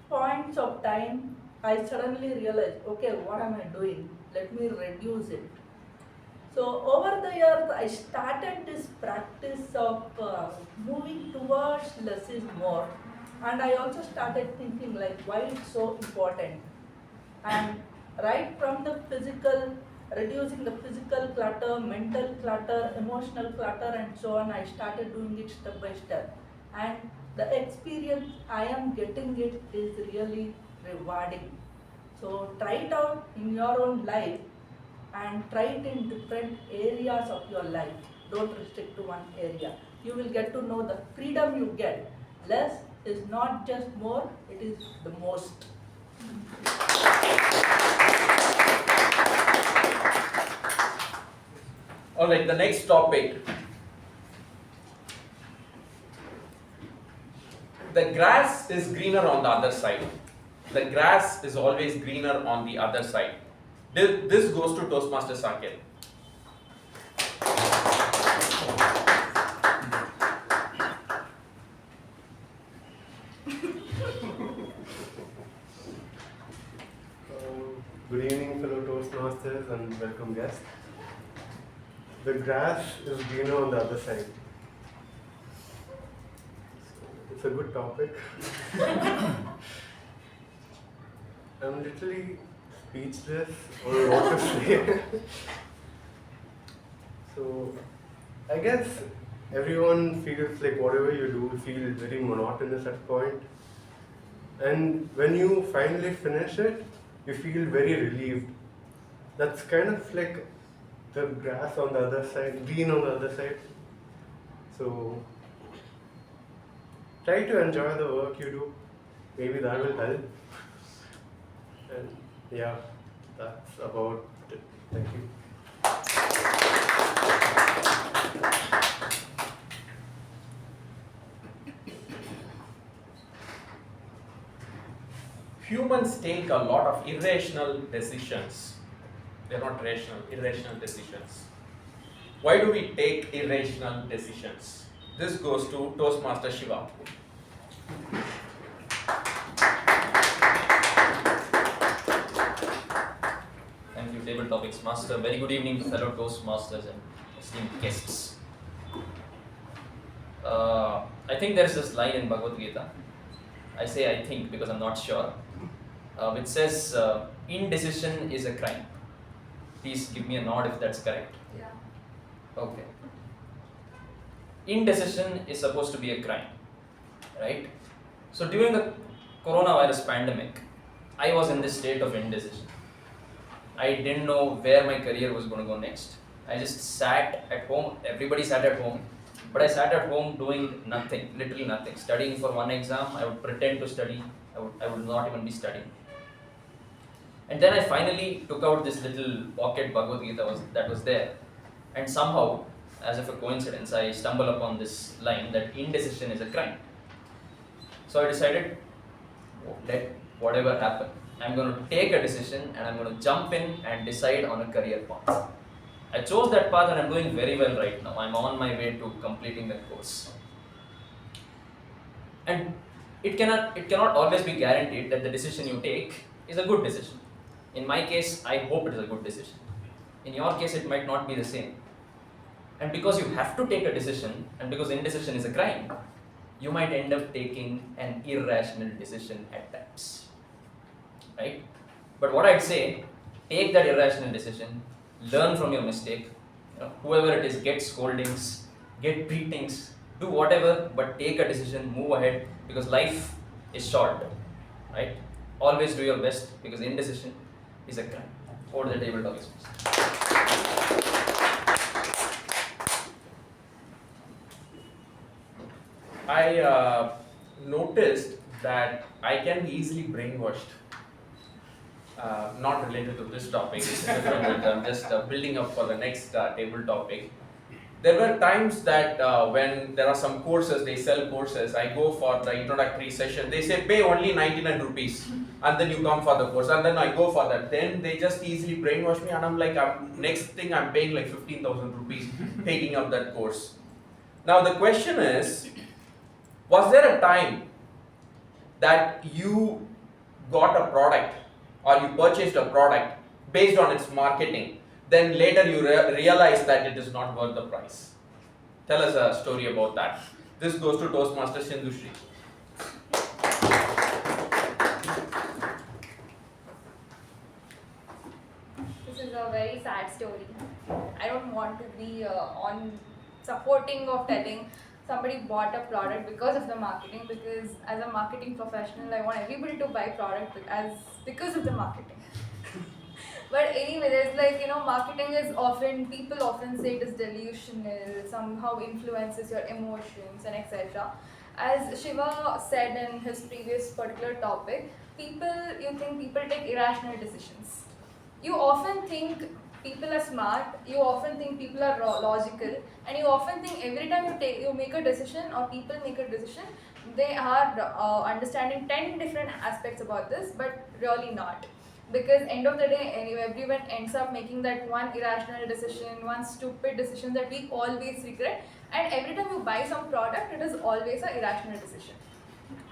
points of time, I suddenly realize, okay, what am I doing? Let me reduce it. So over the years, I started this practice of moving towards less is more. And I also started thinking like why it's so important. And right from the physical, reducing the physical clutter, mental clutter, emotional clutter, and so on, I started doing it step by step. And the experience I am getting it is really rewarding. So try it out in your own life and try it in different areas of your life. Don't restrict to one area. You will get to know the freedom you get. Less is not just more, it is the most. Alright, the next topic. The grass is greener on the other side. The grass is always greener on the other side. This goes to Toastmaster Saketh. Good evening, fellow Toastmasters, and welcome guests. The grass is greener on the other side. It's a good topic. I'm literally speechless on what to say. So, I guess everyone feels like whatever you do feels very monotonous at point. And when you finally finish it, you feel very relieved. That's kind of like the grass on the other side, green on the other side. So try to enjoy the work you do. Maybe that will help. And yeah, that's about it. Thank you. Humans take a lot of irrational decisions. They're not rational, irrational decisions. Why do we take irrational decisions? This goes to Toastmaster Shiva. Thank you, Table Topics Master. Very good evening to fellow Toastmasters and esteemed guests. I think there is this line in Bhagavad Gita. I say I think because I'm not sure. Which says, indecision is a crime. Please give me a nod if that's correct. Yeah. Okay. Indecision is supposed to be a crime, right? So during the coronavirus pandemic, I was in this state of indecision. I didn't know where my career was going to go next. I just sat at home. Everybody sat at home. But I sat at home doing nothing, literally nothing. Studying for one exam, I would pretend to study. I would not even be studying. And then I finally took out this little pocket Bhagavad Gita that was there. And somehow, as if a coincidence, I stumbled upon this line that indecision is a crime. So I decided, let whatever happen, I'm going to take a decision and I'm going to jump in and decide on a career path. I chose that path and I'm doing very well right now. I'm on my way to completing the course. And it cannot always be guaranteed that the decision you take is a good decision. In my case, I hope it is a good decision. In your case, it might not be the same. And because you have to take a decision, and because indecision is a crime, you might end up taking an irrational decision at times. Right? But what I'd say, take that irrational decision, learn from your mistake. Whoever it is, get scoldings, get beatings, do whatever, but take a decision, move ahead, because life is short. Right? Always do your best, because indecision is a crime. Over the table topics. I noticed that I can be easily brainwashed not related to this topic. It's different. I'm just building up for the next table topic. There were times that when there are some courses, they sell courses, I go for the introductory session, they say pay only 99 rupees and then you come for the course, and then I go for that. Then they just easily brainwash me and I'm like, next thing I'm paying like 15,000 rupees taking up that course. Now the question is, was there a time that you got a product or you purchased a product based on its marketing, then later you realize that it is not worth the price? Tell us a story about that. This goes to Toastmasters Sindhushree. This is a very sad story. I don't want to be on supporting of telling somebody bought a product because of the marketing, because as a marketing professional I want everybody to buy product because of the marketing. But anyway, there's like, you know, marketing is often, people often say it is delusional, somehow influences your emotions and etc. As Shiva said in his previous particular topic, you think people take irrational decisions. You often think people are smart, you often think people are logical, and you often think every time you make a decision or people make a decision, they are understanding 10 different aspects about this, but really not. Because end of the day, everyone ends up making that one irrational decision, one stupid decision that we always regret, and every time you buy some product, it is always an irrational decision.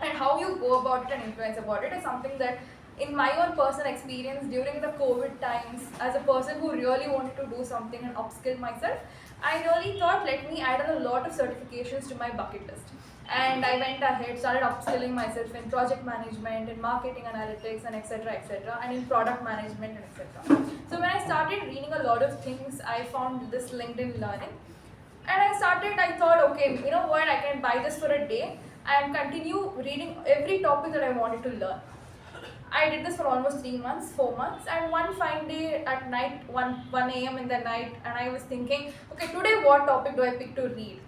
And how you go about it and influence about it is something that, in my own personal experience during the COVID times, as a person who really wanted to do something and upskill myself, I really thought, let me add on a lot of certifications to my bucket list. And I went ahead, started upskilling myself in project management, in marketing analytics, and etc., and in product management, and etc. So when I started reading a lot of things, I found this LinkedIn Learning. And I thought, okay, you know what, I can buy this for a day and continue reading every topic that I wanted to learn. I did this for almost 3 months, 4 months, and one fine day at night, 1 a.m. in the night, and I was thinking, okay, today what topic do I pick to read?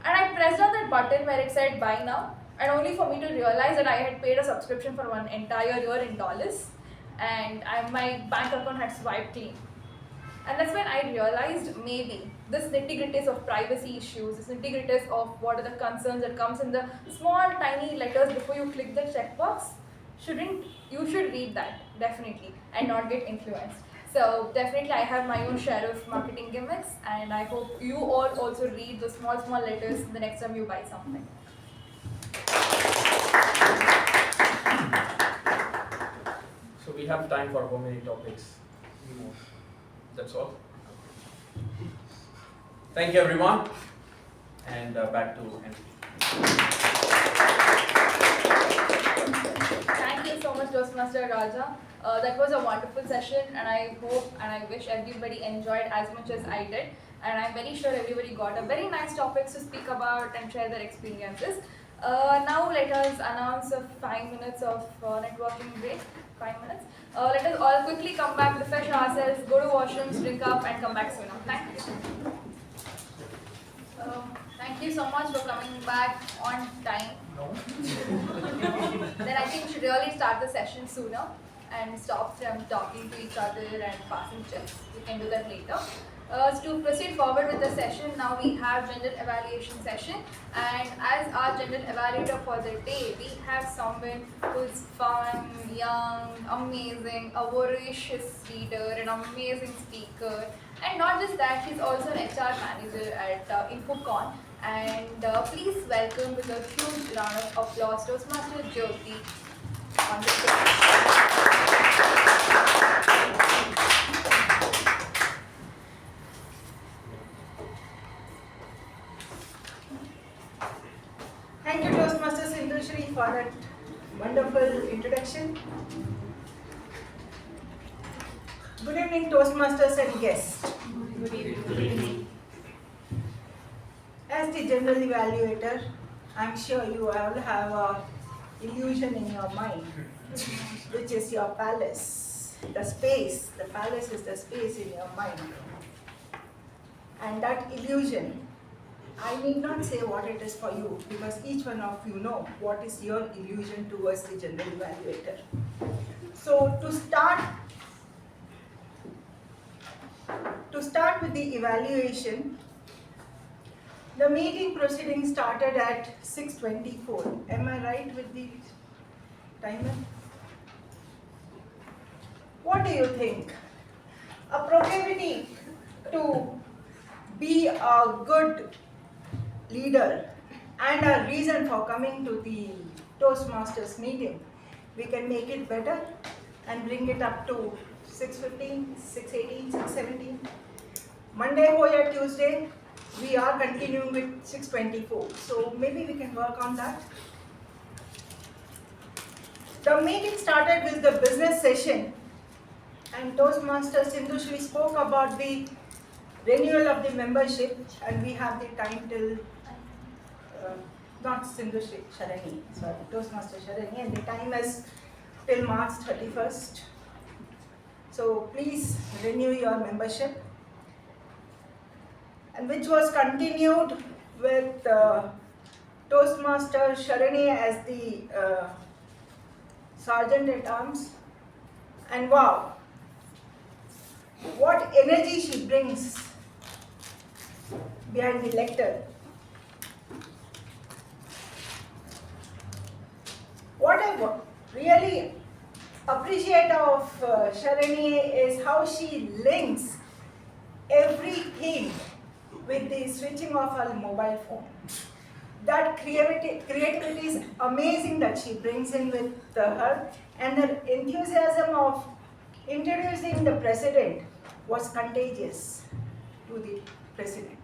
And I pressed on that button where it said buy now, and only for me to realize that I had paid a subscription for one entire year in dollars, and my bank account had swiped clean. And that's when I realized maybe this nitty-gritties of privacy issues, this nitty-gritties of what are the concerns that comes in the small tiny letters before you click the checkbox, you should read that, definitely, and not get influenced. So definitely I have my own share of marketing gimmicks, and I hope you all also read the small letters the next time you buy something. So we have time for how many topics? That's all. Thank you everyone, and back to Henry. Thank you so much, Toastmaster Raja. That was a wonderful session, and I hope and I wish everybody enjoyed as much as I did. And I'm very sure everybody got a very nice topics to speak about and share their experiences. Now let us announce a 5 minutes of networking break. 5 minutes. Let us all quickly come back, refresh ourselves, go to washrooms, drink up, and come back sooner. Thank you. Thank you so much for coming back on time. No. Then I think we should really start the session sooner and stop from talking to each other and passing checks. We can do that later. To proceed forward with the session, now we have general evaluation session, and as our general evaluator for the day, we have someone who is fun, young, amazing, a voracious reader, an amazing speaker, and not just that, she's also an HR manager at Infocon. And please welcome with a huge round of applause Toastmaster Jyothi on the stage. Thank you, Toastmasters Sindhushree, for that wonderful introduction. Good evening, Toastmasters and guests. Good evening. As the general evaluator, I'm sure you all have an illusion in your mind, which is your palace, the space. The palace is the space in your mind. And that illusion, I need not say what it is for you, because each one of you know what is your illusion towards the general evaluator. So to start with the evaluation, the meeting proceedings started at 6:24. Am I right with the timer? What do you think? A proclivity to be a good leader and a reason for coming to the Toastmasters meeting. We can make it better and bring it up to 6:15, 6:18, 6:17. Monday ho ya Tuesday, we are continuing with 6:24. So maybe we can work on that. The meeting started with the business session, and Toastmaster Sindhushree spoke about the renewal of the membership, and we have the time till, not Sindhushree, Sharanye, sorry, Toastmaster Sharanye, and the time is till March 31st. So please renew your membership, and which was continued with Toastmaster Sharanye as the Sergeant at Arms, and wow, what energy she brings behind the lectern. What I really appreciate of Sharanye is how she links everything with the switching off her mobile phone. That creativity is amazing that she brings in with her, and her enthusiasm of introducing the president was contagious to the president.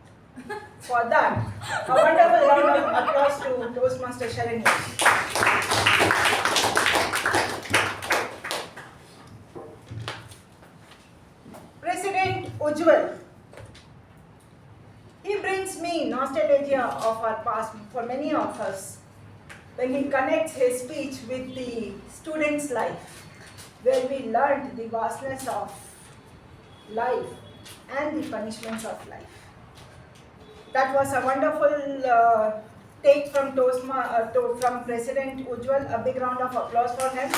For that, a wonderful round of applause to Toastmaster Sharanye. President Ujwal. He brings me nostalgia of our past for many of us when he connects his speech with the student's life, where we learned the vastness of life and the punishments of life. That was a wonderful take from from President Ujwal. A big round of applause for him.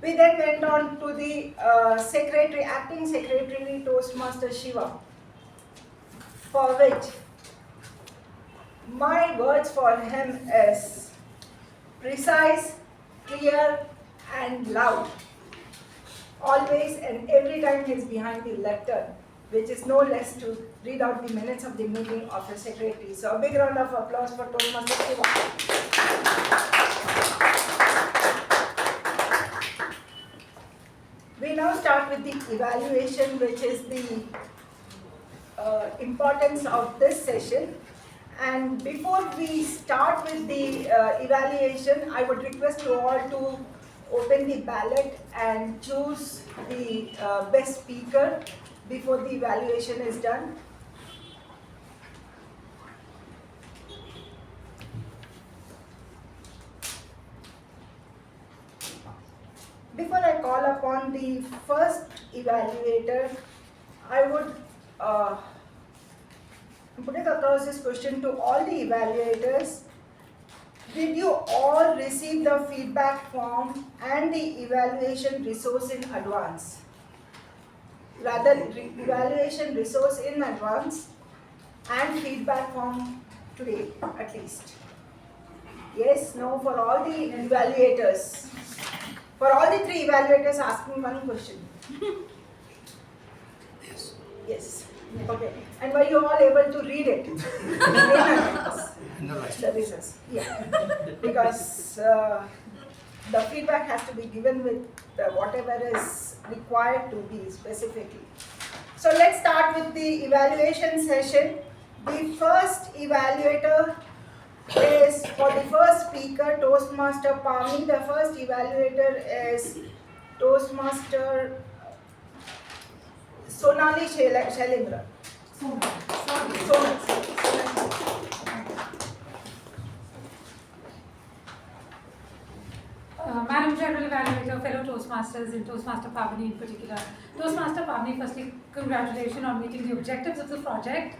We then went on to the acting secretary Toastmaster Shiva, for which my words for him is precise, clear, and loud. Always and every time he's behind the lectern, which is no less to read out the minutes of the meeting of the secretary. So a big round of applause for Toastmaster Shiva. We now start with the evaluation, which is the importance of this session. And before we start with the evaluation, I would request you all to open the ballot and choose the best speaker before the evaluation is done. Before I call upon the first evaluator, I would put it across this question to all the evaluators. Did you all receive the feedback form and the evaluation resource in advance? Rather, evaluation resource in advance and feedback form today, at least. Yes, no, for all the evaluators. For all the three evaluators asking one question. Yes. Yes. Okay. And were you all able to read it? The results. Yeah. Because the feedback has to be given with whatever is required to be specifically. So let's start with the evaluation session. The first evaluator is for the first speaker, Toastmaster Pavani. The first evaluator is Toastmaster Sonali Shailendra. Sonal. Madam General Evaluator, fellow Toastmasters, and Toastmaster Pavani in particular. Toastmaster Pavani, firstly, congratulations on meeting the objectives of the project.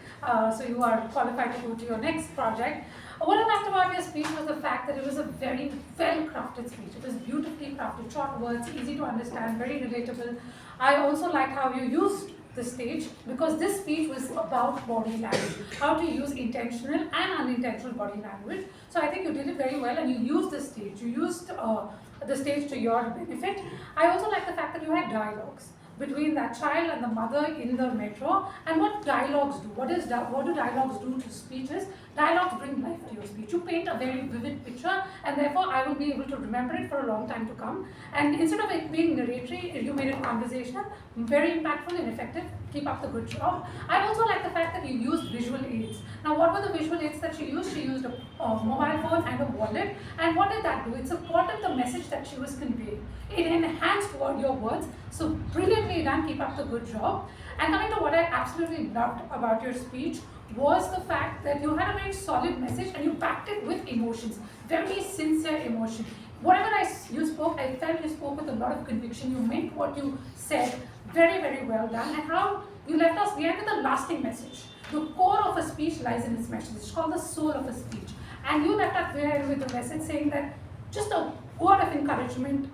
So you are qualified to go to your next project. What I liked about your speech was the fact that it was a very well-crafted speech. It was beautifully crafted, short words, easy to understand, very relatable. I also liked how you used the stage, because this speech was about body language, how to use intentional and unintentional body language. So I think you did it very well, and you used the stage. You used the stage to your benefit. I also like the fact that you had dialogues between that child and the mother in the metro, and what dialogues do. What do dialogues do to speeches? Dialogues bring life to your speech. You paint a very vivid picture, and therefore I will be able to remember it for a long time to come. And instead of it being narratory, you made it conversational, very impactful and effective. Keep up the good job. I also like the fact that you used visual aids. Now, what were the visual aids that she used? She used a mobile phone and a wallet. And what did that do? It supported the message that she was conveying. It enhanced your words. So brilliantly done. Keep up the good job. And coming to what I absolutely loved about your speech was the fact that you had a very solid message and you backed it with emotions, very sincere emotion. Whatever you spoke, I felt you spoke with a lot of conviction. You meant what you said. Very, very well done. And how you left us behind with a lasting message. The core of a speech lies in its message. It's called the soul of a speech. And you left us behind with a message saying that just a word of encouragement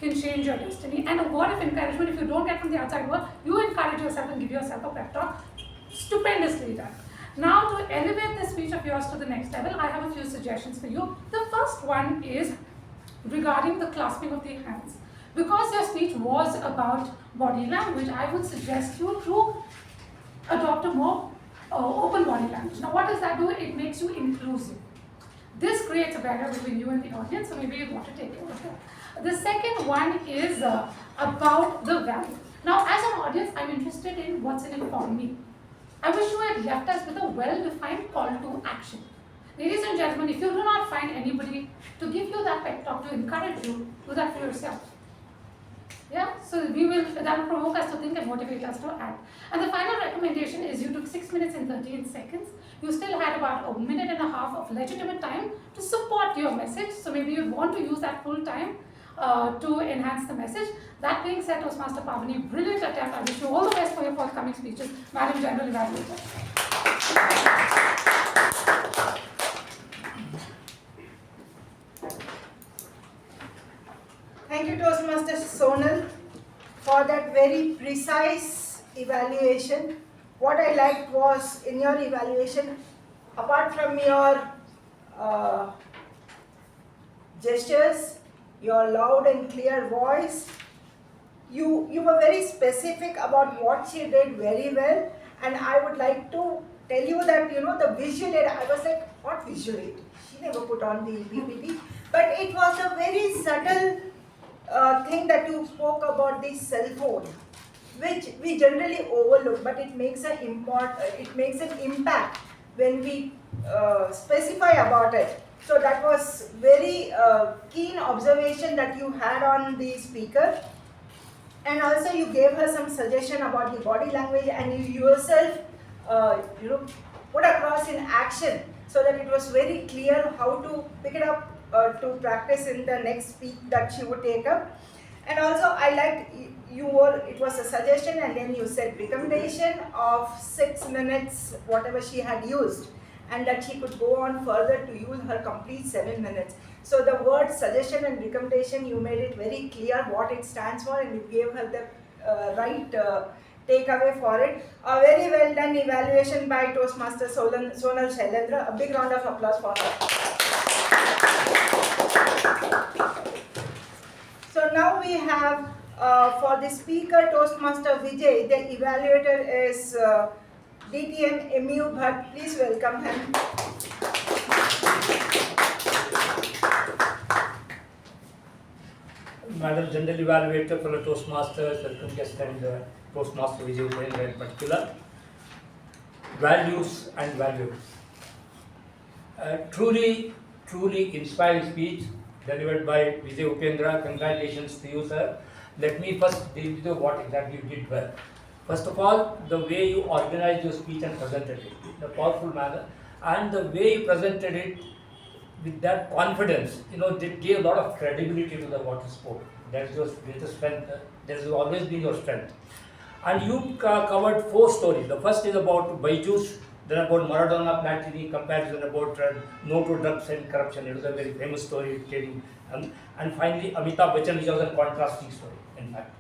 can change your destiny. And a word of encouragement, if you don't get from the outside world, you encourage yourself and give yourself a pep talk. Stupendously done. Now, to elevate this speech of yours to the next level, I have a few suggestions for you. The first one is regarding the clasping of the hands. Because your speech was about body language, I would suggest you to adopt a more open body language. Now, what does that do? It makes you inclusive. This creates a barrier between you and the audience, so maybe you want to take care of that. The second one is about the value. Now, as an audience, I'm interested in what's in it for me. I wish you had left us with a well-defined call to action. Ladies and gentlemen, if you do not find anybody to give you that pep talk, to encourage you, do that for yourself. Yeah, so that will provoke us to think and motivate us to act. And the final recommendation is you took 6 minutes and 13 seconds. You still had about a minute and a half of legitimate time to support your message. So maybe you'd want to use that full time to enhance the message. That being said, Toastmaster Pavani, brilliant attempt. I wish you all the best for your forthcoming speeches. Madam General Evaluator. Thank you, Toastmaster Sonal, for that very precise evaluation. What I liked was, in your evaluation, apart from your gestures, your loud and clear voice, you were very specific about what she did very well. And I would like to tell you that, the visual aid, I was like, what visual aid? She never put on the PPT. But it was a very subtle thing that you spoke about the cell phone, which we generally overlook, but it makes an impact when we specify about it. So that was very keen observation that you had on the speaker. And also you gave her some suggestion about the body language, and you yourself put across in action, so that it was very clear how to pick it up to practice in the next speech that she would take up. And also I liked it was a suggestion, and then you said recommendation of 6 minutes, whatever she had used, and that she could go on further to use her complete 7 minutes. So the word suggestion and recommendation, you made it very clear what it stands for, and you gave her the right takeaway for it. A very well done evaluation by Toastmaster Sonal Shailendra. A big round of applause for her. So now we have for the speaker, Toastmaster Vijay. The evaluator is DTM U Bhat. Please welcome him. Madam General Evaluator, fellow Toastmasters, welcome guest, and Toastmaster Vijay in particular. Values and values. Truly inspiring speech delivered by Vijay Upendra. Congratulations to you, sir. Let me first deal with what exactly you did well. First of all, the way you organized your speech and presented it, the powerful manner, and the way you presented it with that confidence, they gave a lot of credibility to the what you spoke. That's your greatest strength. That has always been your strength. And you covered 4 stories. The first is about Byju's, then about Maradona, Platini, comparison about no to drugs and corruption. It was a very famous story. It came, and finally Amitabh Bachchan, which was a contrasting story. In fact,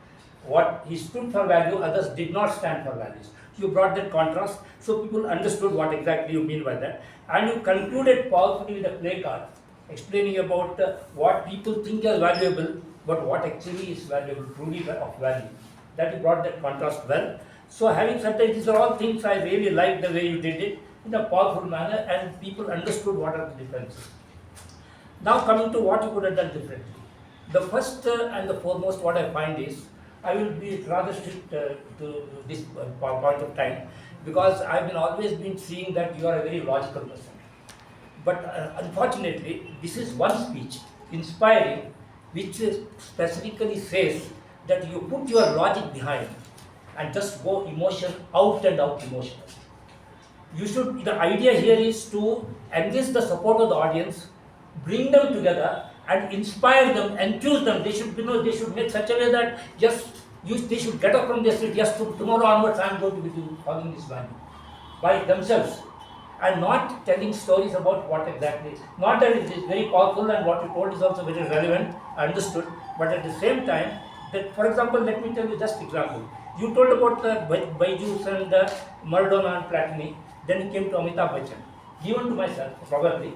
what he stood for value, others did not stand for values. You brought that contrast, so people understood what exactly you mean by that. And you concluded powerfully with a play card, explaining about what people think is valuable, but what actually is valuable, truly of value. That you brought that contrast well. So having said that, these are all things I really like the way you did it in a powerful manner, and people understood what are the differences. Now coming to what you could have done differently. The first and the foremost what I find is, I will be rather strict to this point of time, because I've always been seeing that you are a very logical person. But unfortunately, this is one speech, inspiring, which specifically says that you put your logic behind and just go emotion out and out emotional. You should. The idea here is to enlist the support of the audience, bring them together, and inspire them, enthuse them. They should, they should make such a way that they should get up from their seat. Yes, tomorrow onwards, I am going to be following this value by themselves, and not telling stories about what exactly. Not that it is very powerful, and what you told is also very relevant, understood. But at the same time, that, for example, let me tell you just example. You told about Byju's and Maradona and Platini. Then you came to Amitabh Bachchan. Given to myself, probably,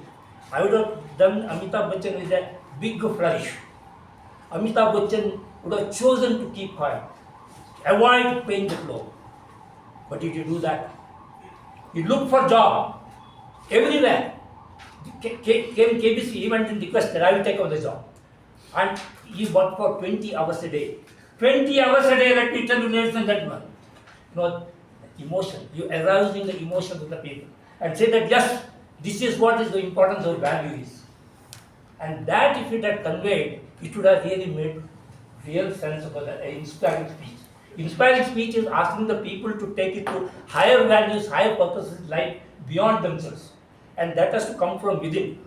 I would have done Amitabh Bachchan with a big flourish. Amitabh Bachchan would have chosen to keep quiet, avoid paying the floor. But did you do that? He looked for job everywhere. Came KBC, he went and requested, I will take over the job. And he worked for 20 hours a day. 20 hours a day, let me tell you, ladies and gentlemen. Emotion. You arousing the emotions of the people and say that yes, this is what is the importance of value is. And that if it had conveyed, it would have really made real sense of an inspiring speech. Inspiring speech is asking the people to take it to higher values, higher purposes in life beyond themselves. And that has to come from within,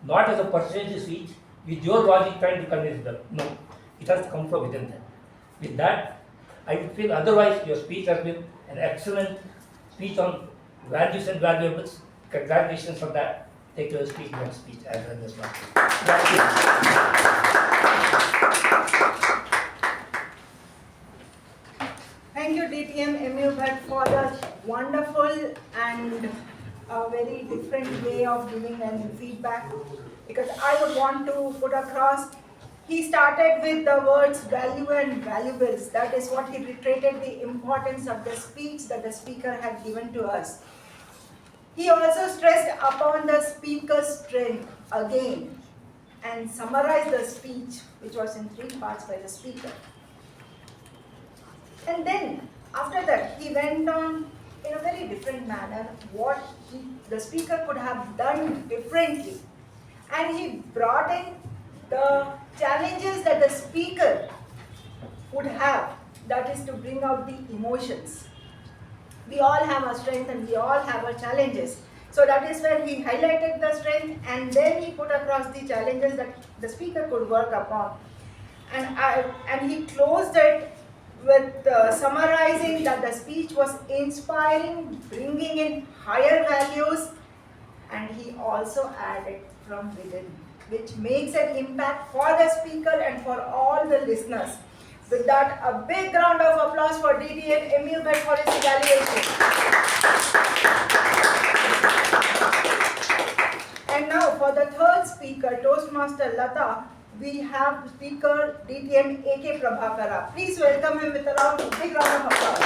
not as a persuasive speech with your logic trying to convince them. No, it has to come from within them. With that, I feel otherwise your speech has been an excellent speech on values and valuables. Congratulations for that. Take your speech, next speech as well as well. Thank you, DTM MU Bhat, for the wonderful and a very different way of giving an feedback. Because I would want to put across, he started with the words value and valuables. That is what he reiterated the importance of the speech that the speaker had given to us. He also stressed upon the speaker's strength again and summarized the speech, which was in 3 parts by the speaker. And then, after that, he went on in a very different manner what the speaker could have done differently. And he brought in the challenges that the speaker would have, that is to bring out the emotions. We all have our strength and we all have our challenges. So that is where he highlighted the strength and then he put across the challenges that the speaker could work upon. And he closed it with summarizing that the speech was inspiring, bringing in higher values, and he also added from within, which makes an impact for the speaker and for all the listeners. With that, a big round of applause for DTM MU Bhat for his evaluation. And now for the third speaker, Toastmaster Latha, we have speaker DTM K Prabhakara. Please welcome him with a big round of applause.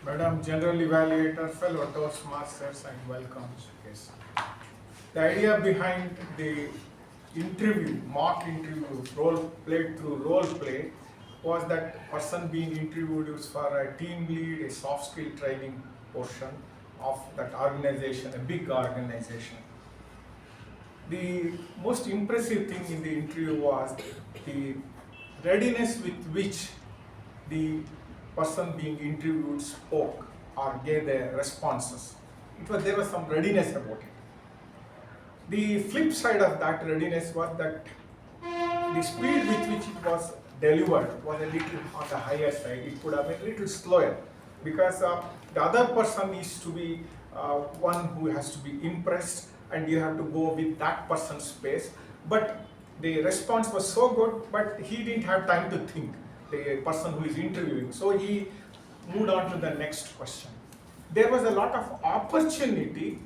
Madam General Evaluator, fellow Toastmasters, and welcome. The idea behind the interview, mock interview, played through role play, was that person being interviewed is for a team lead, a soft skill training portion of that organization, a big organization. The most impressive thing in the interview was the readiness with which the person being interviewed spoke. or gave their responses. There was some readiness about it. The flip side of that readiness was that the speed with which it was delivered was a little on the higher side. It could have been a little slower because the other person is to be one who has to be impressed, and you have to go with that person's pace. But the response was so good, but he didn't have time to think, the person who is interviewing. So he moved on to the next question. There was a lot of opportunity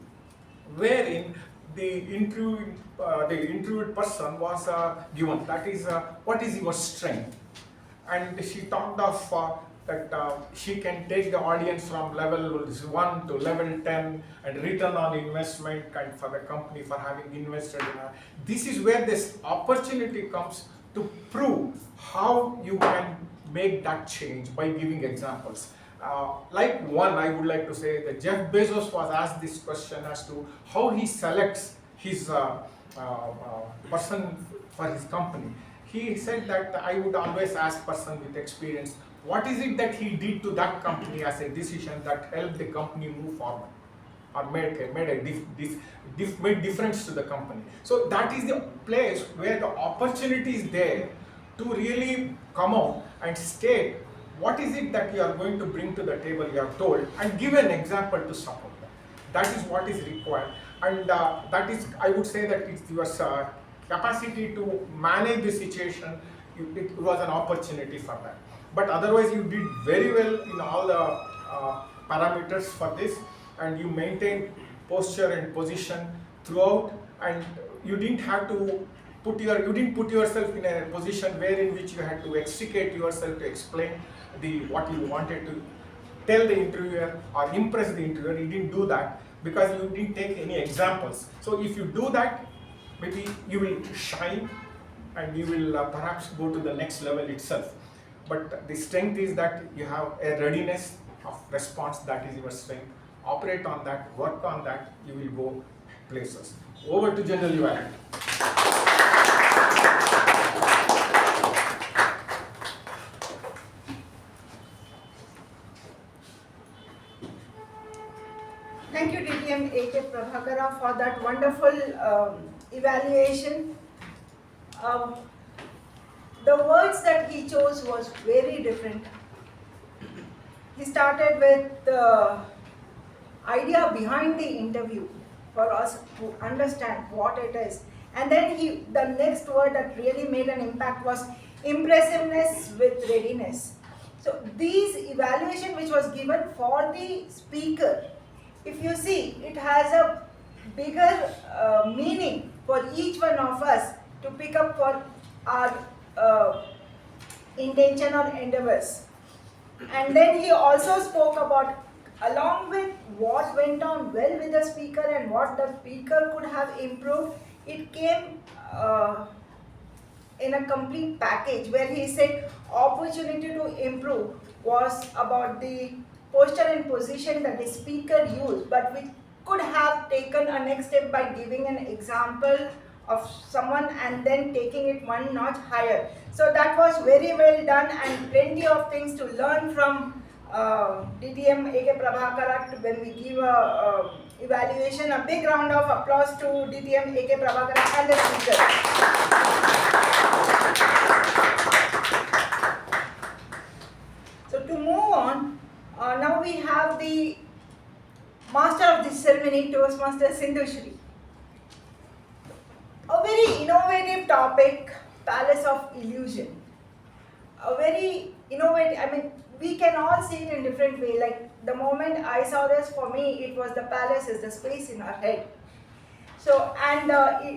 wherein the interviewed person was given, that is, what is your strength? And she talked of that she can take the audience from level 1 to level 10 and return on investment, and for the company for having invested in her. This is where this opportunity comes to prove how you can make that change by giving examples. Like one, I would like to say that Jeff Bezos was asked this question as to how he selects his person for his company. He said that I would always ask person with experience, what is it that he did to that company as a decision that helped the company move forward or made difference to the company. So that is the place where the opportunity is there to really come out and state what is it that you are going to bring to the table, you have told, and give an example to support that. That is what is required, and that is, I would say that it's your capacity to manage the situation. It was an opportunity for that. But otherwise, you did very well in all the parameters for this, and you maintained posture and position throughout, and you didn't have to put yourself in a position wherein which you had to extricate yourself to explain what you wanted to tell the interviewer or impress the interviewer. You didn't do that because you didn't take any examples. So if you do that, maybe you will shine and you will perhaps go to the next level itself. But the strength is that you have a readiness of response. That is your strength. Operate on that, work on that, you will go places. Over to General Evaluator. Thank you, DTM K Prabhakara, for that wonderful evaluation. The words that he chose was very different. He started with the idea behind the interview for us to understand what it is. And then the next word that really made an impact was impressiveness with readiness. So these evaluation which was given for the speaker, if you see, it has a bigger meaning for each one of us to pick up for our intention or endeavors. And then he also spoke about, along with what went on well with the speaker and what the speaker could have improved, it came in a complete package where he said opportunity to improve was about the posture and position that the speaker used, but we could have taken a next step by giving an example of someone and then taking it one notch higher. So that was very well done, and plenty of things to learn from DTM K Prabhakara when we give a evaluation. A big round of applause to DTM K Prabhakara and the speaker. So to move on, now we have the master of this ceremony, Toastmasters Sindhushree. A very innovative topic, Palace of Illusion. A very innovative, I mean, we can all see it in different way. Like the moment I saw this, for me, it was the palace is the space in our head. So, and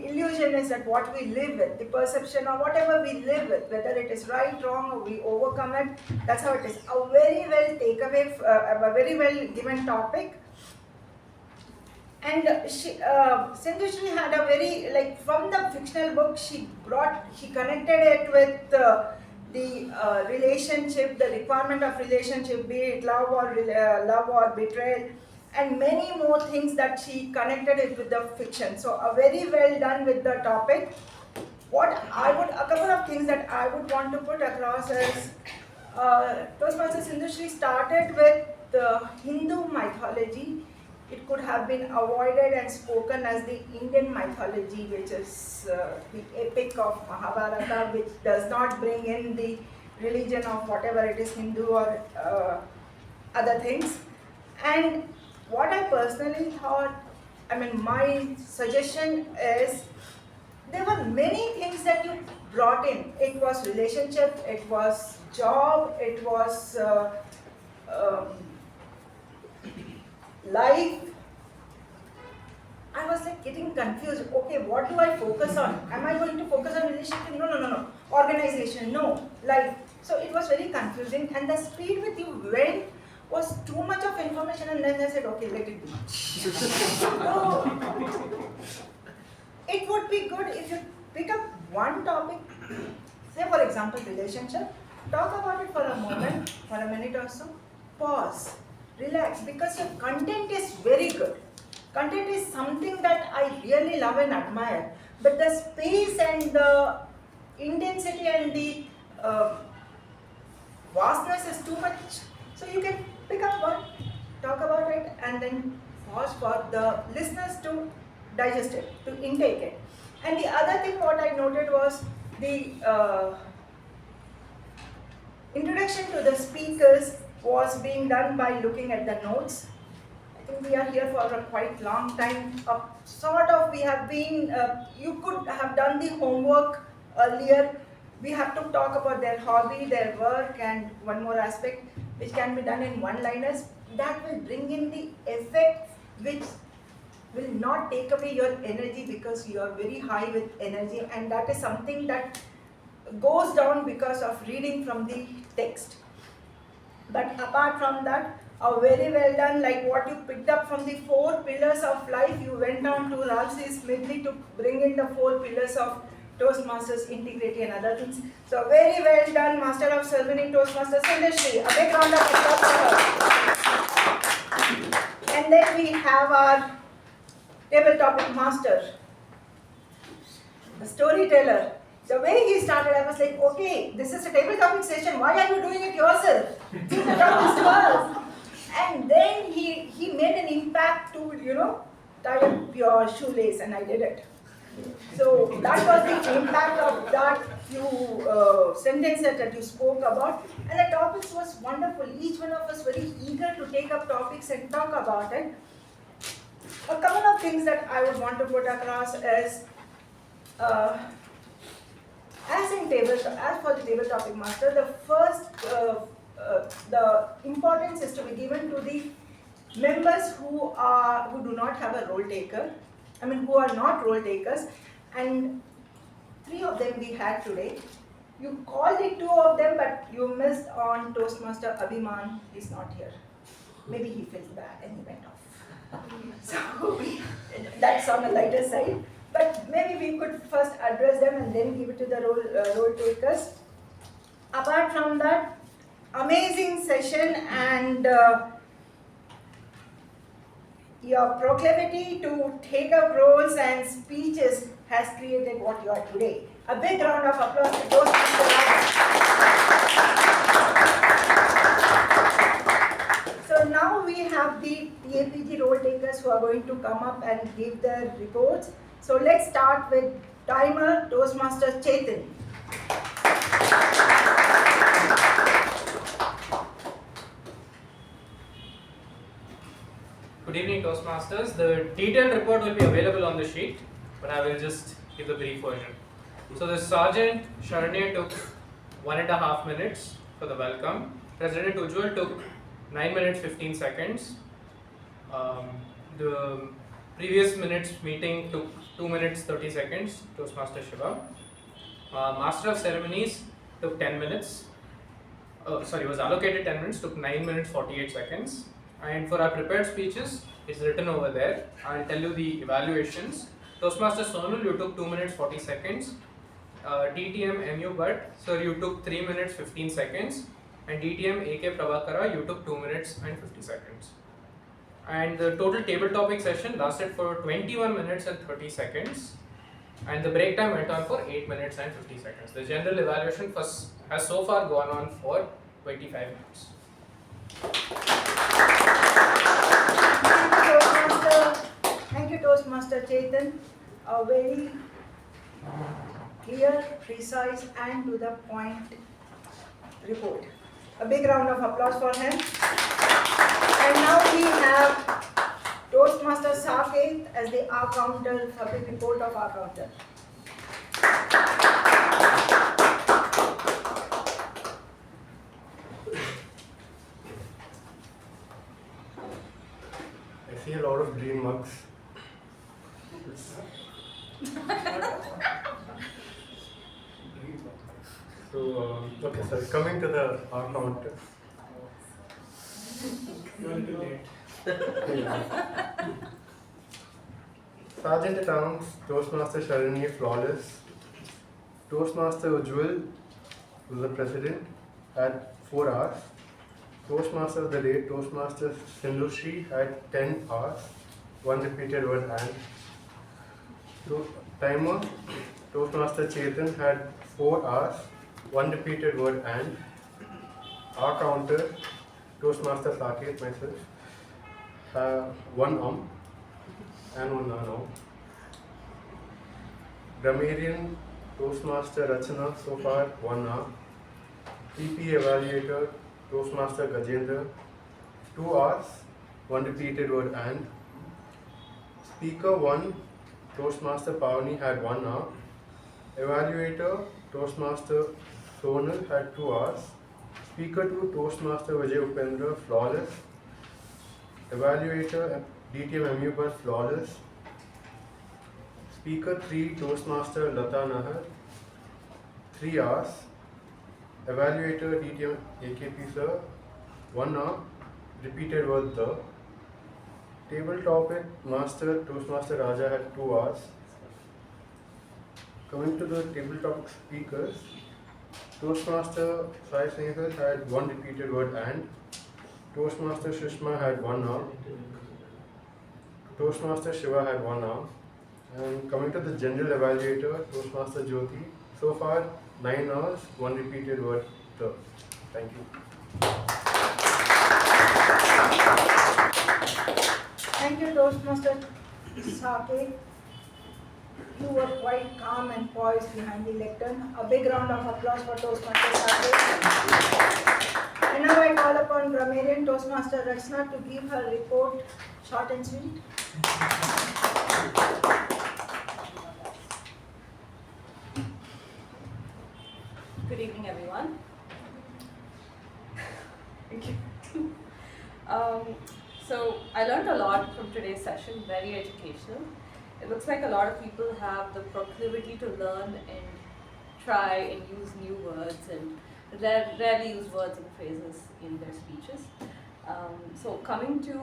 illusion is that what we live with, the perception or whatever we live with, whether it is right, wrong, or we overcome it, that's how it is. A very well takeaway, a very well given topic. And Sindhushree had a very, like from the fictional book, she connected it with the relationship, the requirement of relationship, be it love or betrayal, and many more things that she connected it with the fiction. So very well done with the topic. A couple of things that I would want to put across is, Toastmasters Sindhushree started with the Hindu mythology, it could have been avoided and spoken as the Indian mythology, which is the epic of Mahabharata, which does not bring in the religion of whatever it is, Hindu or other things. And what I personally thought, my suggestion is, there were many things that you brought in. It was relationship, it was job, it was life. I was like getting confused. Okay, what do I focus on? Am I going to focus on relationship? No. Organization, no. Life. So it was very confusing, and the speed with you went was too much of information, and then I said, okay, let it be. So, it would be good if you pick up one topic, say for example relationship, talk about it for a moment, for a minute or so, pause, relax, because your content is very good. Content is something that I really love and admire, but the space and the intensity and the vastness is too much. So you can pick up one, talk about it, and then pause for the listeners to digest it, to intake it. And the other thing what I noted was the introduction to the speakers was being done by looking at the notes. I think we are here for a quite long time. We have been, you could have done the homework earlier. We have to talk about their hobby, their work, and one more aspect which can be done in one-liners. That will bring in the effect which will not take away your energy, because you are very high with energy, and that is something that goes down because of reading from the text. But apart from that, very well done, like what you picked up from the 4 pillars of life, you went down to Ralsei Smedley to bring in the 4 pillars of Toastmasters, integrity and other things. So very well done, Master of Ceremony, Toastmasters Sindhushree. A big round of applause for her. And then we have our table topic master, the storyteller. The way he started, I was like, okay, this is a table topic session, why are you doing it yourself? Give the topics to us. And then he made an impact to, tie up your shoelace, and I did it. So that was the impact of that few sentences that you spoke about. And the topics was wonderful. Each one of us very eager to take up topics and talk about it. A couple of things that I would want to put across is, as for the table topic master, the first, the importance is to be given to the members who do not have a role taker. Who are not role takers, and 3 of them we had today. You called it 2 of them, but you missed on Toastmaster Abhiman. He's not here. Maybe he feels bad and he went off. So that's on the lighter side. But maybe we could first address them and then give it to the role takers. Apart from that, amazing session, and your proclivity to take up roles and speeches has created what you are today. A big round of applause to those people. So now we have the TAPG role takers who are going to come up and give their reports. So let's start with timer Toastmaster Chetan. Good evening, Toastmasters. The detailed report will be available on the sheet, but I will just give the brief version. So the Sergeant Sharanye took 1.5 minutes for the welcome. President Ujwal took 9 minutes 15 seconds. The previous minutes meeting took 2 minutes 30 seconds. Toastmaster Shiva. Master of Ceremonies took 10 minutes. Was allocated 10 minutes, took 9 minutes 48 seconds. And for our prepared speeches, it's written over there. I'll tell you the evaluations. Toastmaster Sonal, you took 2 minutes 40 seconds. DTM U Bhat, sir, you took 3 minutes 15 seconds. And DTM K Prabhakara, you took 2 minutes and 50 seconds. And the total table topic session lasted for 21 minutes and 30 seconds. And the break time went on for 8 minutes and 50 seconds. The general evaluation has so far gone on for 25 minutes. Toastmaster Chetan, a very clear, precise and to the point report. A big round of applause for him. And now we have Toastmaster Saketh as the R counter for the report of R counter. I see a lot of green mugs. So, okay, so coming to the R counter. You're a little late. Sergeant at Arms, Toastmaster Sharanye, flawless. Toastmaster Ujwal, who was the president, had 4 hours. Toastmaster of the day, Toastmaster Sindhushree, had 10 hours. 1 repeated word and. Timer, Toastmaster Chetan had 4 hours. 1 repeated word and. Our counter, Toastmaster Saketh, myself, 1 and 1 no. Grammarian, Toastmaster Rachana, so far 1 hour. PP Evaluator, Toastmaster Gajendra, 2 hours, 1 repeated word and. Speaker 1, Toastmaster Pavani had 1 hour. Evaluator, Toastmaster Sonal had 2 hours. Speaker 2, Toastmaster Vijay, flawless. Evaluator, DTM U Bhat, flawless. Speaker 3, Toastmaster Latha, 3 hours. Evaluator, DTM AKP sir, 1 hour. Repeated word the. Table topic, Master Toastmaster Raja had 2 hours. Coming to the table topic speakers, Toastmaster Sai Snehal had 1 repeated word and. Toastmaster Sushma had 1 hour. Toastmaster Shiva had 1 hour. And coming to the general evaluator, Toastmaster Jyothi, so far 9 hours, 1 repeated word the. Thank you. Thank you, Toastmaster Saketh. You were quite calm and poised behind the lectern. A big round of applause for Toastmaster Saketh. And now I call upon Grammarian Toastmaster Rachana to give her report, short and sweet. Good evening, everyone. Thank you. So I learned a lot from today's session, very educational. It looks like a lot of people have the proclivity to learn and try and use new words and rarely use words and phrases in their speeches. So coming to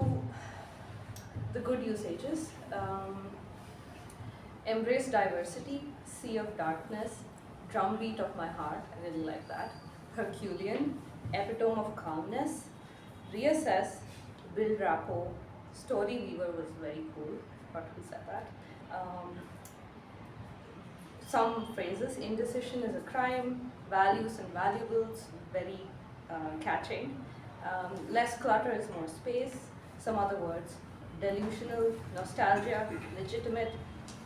the good usages, embrace diversity, sea of darkness, drumbeat of my heart, I really like that, Herculean, epitome of calmness, reassess, build rapport, story weaver was very cool, forgot who said that. Some phrases, indecision is a crime, values and valuables, very catching. Less clutter is more space, some other words, delusional, nostalgia, legitimate,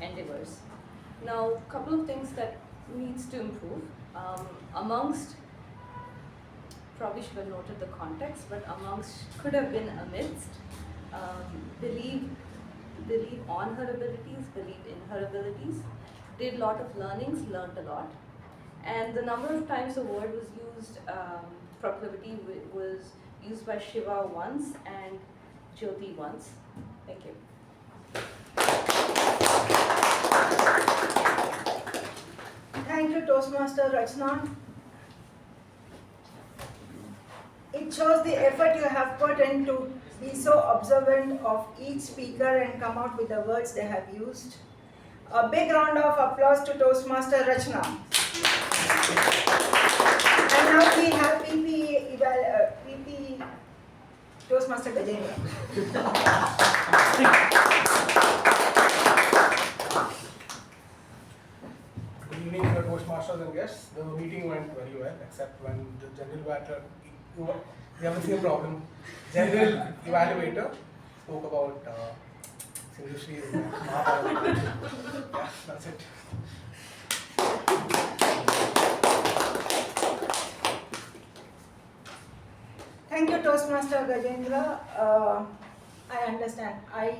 endeavors. Now, a couple of things that needs to improve. Amongst, probably should have noted the context, but amongst could have been amidst, believe on her abilities, believe in her abilities, did lot of learnings, learned a lot. And the number of times the word was used, proclivity was used by Shiva once and Jyothi once. Thank you. Thank you, Toastmaster Rachana. It shows the effort you have put in to be so observant of each speaker and come out with the words they have used. A big round of applause to Toastmaster Rachana. And now we have PP Toastmaster Gajendra. Good evening, Toastmasters and guests. The meeting went very well, except when the general evaluator, we have the same problem. General evaluator spoke about Sindhushree is Mahabharata. Yeah, that's it. Thank you, Toastmaster Gajendra. I understand. I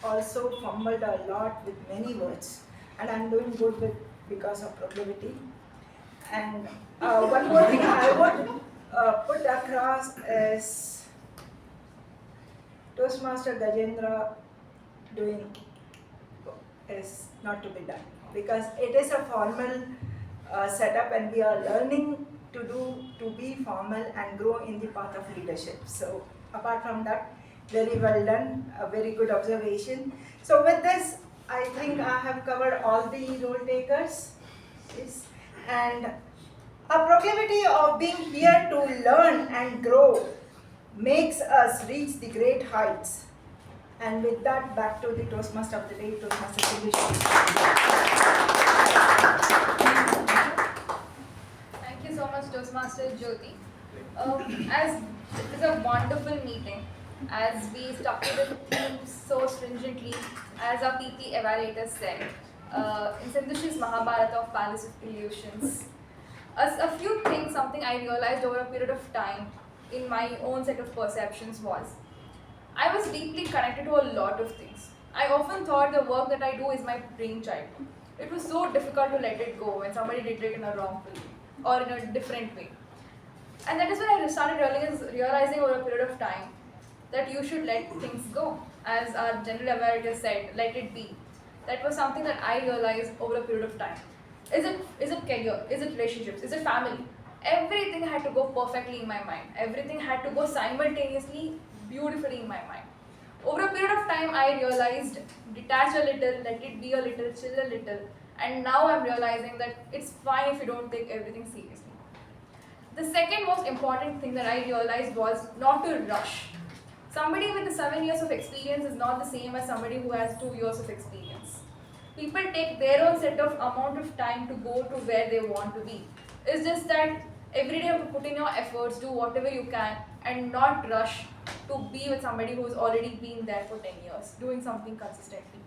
also fumbled a lot with many words, and I'm doing good with because of proclivity. And one more thing I would put across is Toastmaster Gajendra doing is not to be done because it is a formal setup and we are learning to be formal and grow in the path of leadership. So apart from that, very well done, a very good observation. So with this, I think I have covered all the role takers. Yes. And a proclivity of being here to learn and grow makes us reach the great heights. And with that, back to the Toastmaster of the day, Toastmaster Sindhushree. Thank you so much, Toastmaster Jyothi. As it is a wonderful meeting, as we stuck to the theme so stringently, as our PT Evaluator said, in Sindhushree's Mahabharata of Palace of Illusions. A few things, something I realized over a period of time in my own set of perceptions was, I was deeply connected to a lot of things. I often thought the work that I do is my brainchild. It was so difficult to let it go when somebody did it in a wrong way or in a different way. And that is when I started realizing over a period of time that you should let things go. As our General Evaluator said, let it be. That was something that I realized over a period of time. Is it career? Is it relationships? Is it family? Everything had to go perfectly in my mind. Everything had to go simultaneously, beautifully in my mind. Over a period of time, I realized, detach a little, let it be a little, chill a little. And now I'm realizing that it's fine if you don't take everything seriously. The second most important thing that I realized was not to rush. Somebody with 7 years of experience is not the same as somebody who has 2 years of experience. People take their own set of amount of time to go to where they want to be. It's just that every day you have to put in your efforts, do whatever you can, and not rush to be with somebody who's already been there for 10 years, doing something consistently.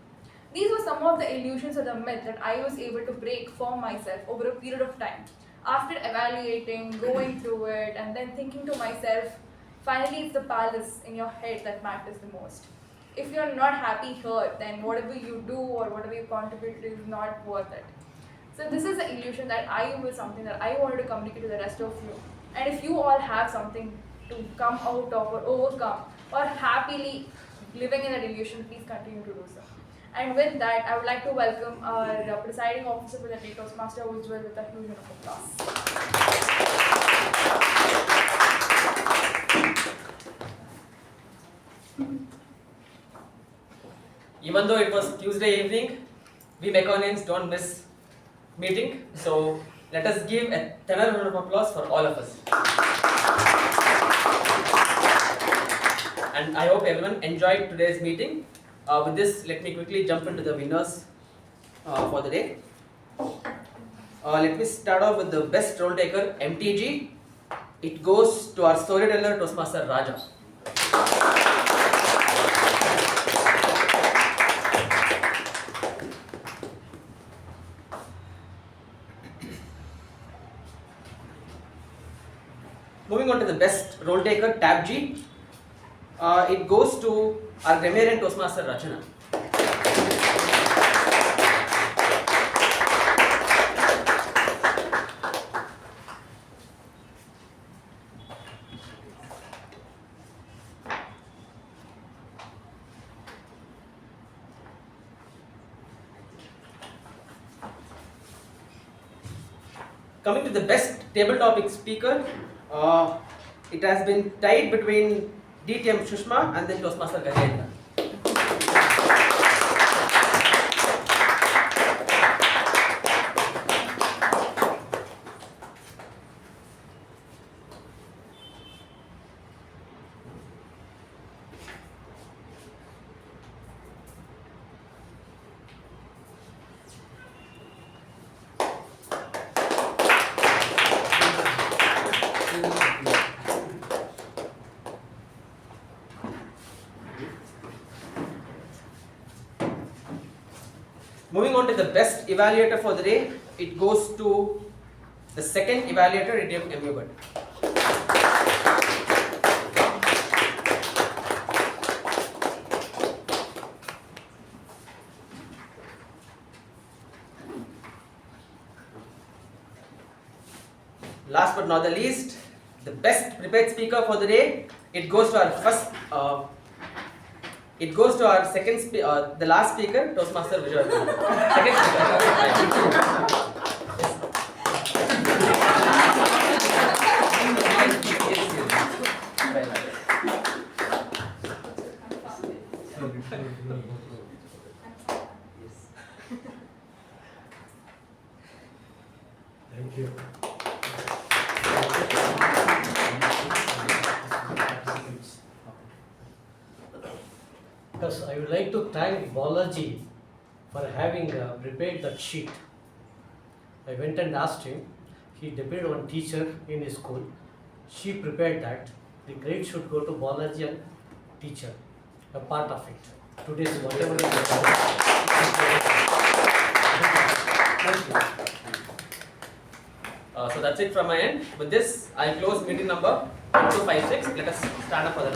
These were some of the illusions or the myth that I was able to break for myself over a period of time. After evaluating, going through it, and then thinking to myself, finally it's the palace in your head that matters the most. If you're not happy here, then whatever you do or whatever you contribute is not worth it. So this is the illusion that I was something that I wanted to communicate to the rest of you. And if you all have something to come out of or overcome or happily living in that illusion, please continue to do so. And with that, I would like to welcome our presiding officer for the day, Toastmaster Ujwal, with a huge round of applause. Even though it was Tuesday evening, we Meconians don't miss meeting. So let us give a round of applause for all of us. And I hope everyone enjoyed today's meeting. With this, let me quickly jump into the winners for the day. Let me start off with the best role taker, MTG. It goes to our storyteller, Toastmaster Raja. Moving on to the best role taker, TAPG. It goes to our grammarian Toastmaster Rachana. Coming to the best table topic speaker, it has been tied between DTM Sushma and then Toastmaster Gajendra. with the best evaluator for the day, it goes to the second evaluator, U Bhat. Last but not the least, the best prepared speaker for the day, it goes to our the last speaker, Toastmaster Vijay. Second Thank you. Because I would like to thank Balaji for having prepared that sheet. I went and asked him. He depended on teacher in his school. She prepared that. The grade should go to Balaji and teacher, a part of it. Today's whatever. Thank you. So that's it from my end. With this, I close meeting number 1256. Let us stand up for the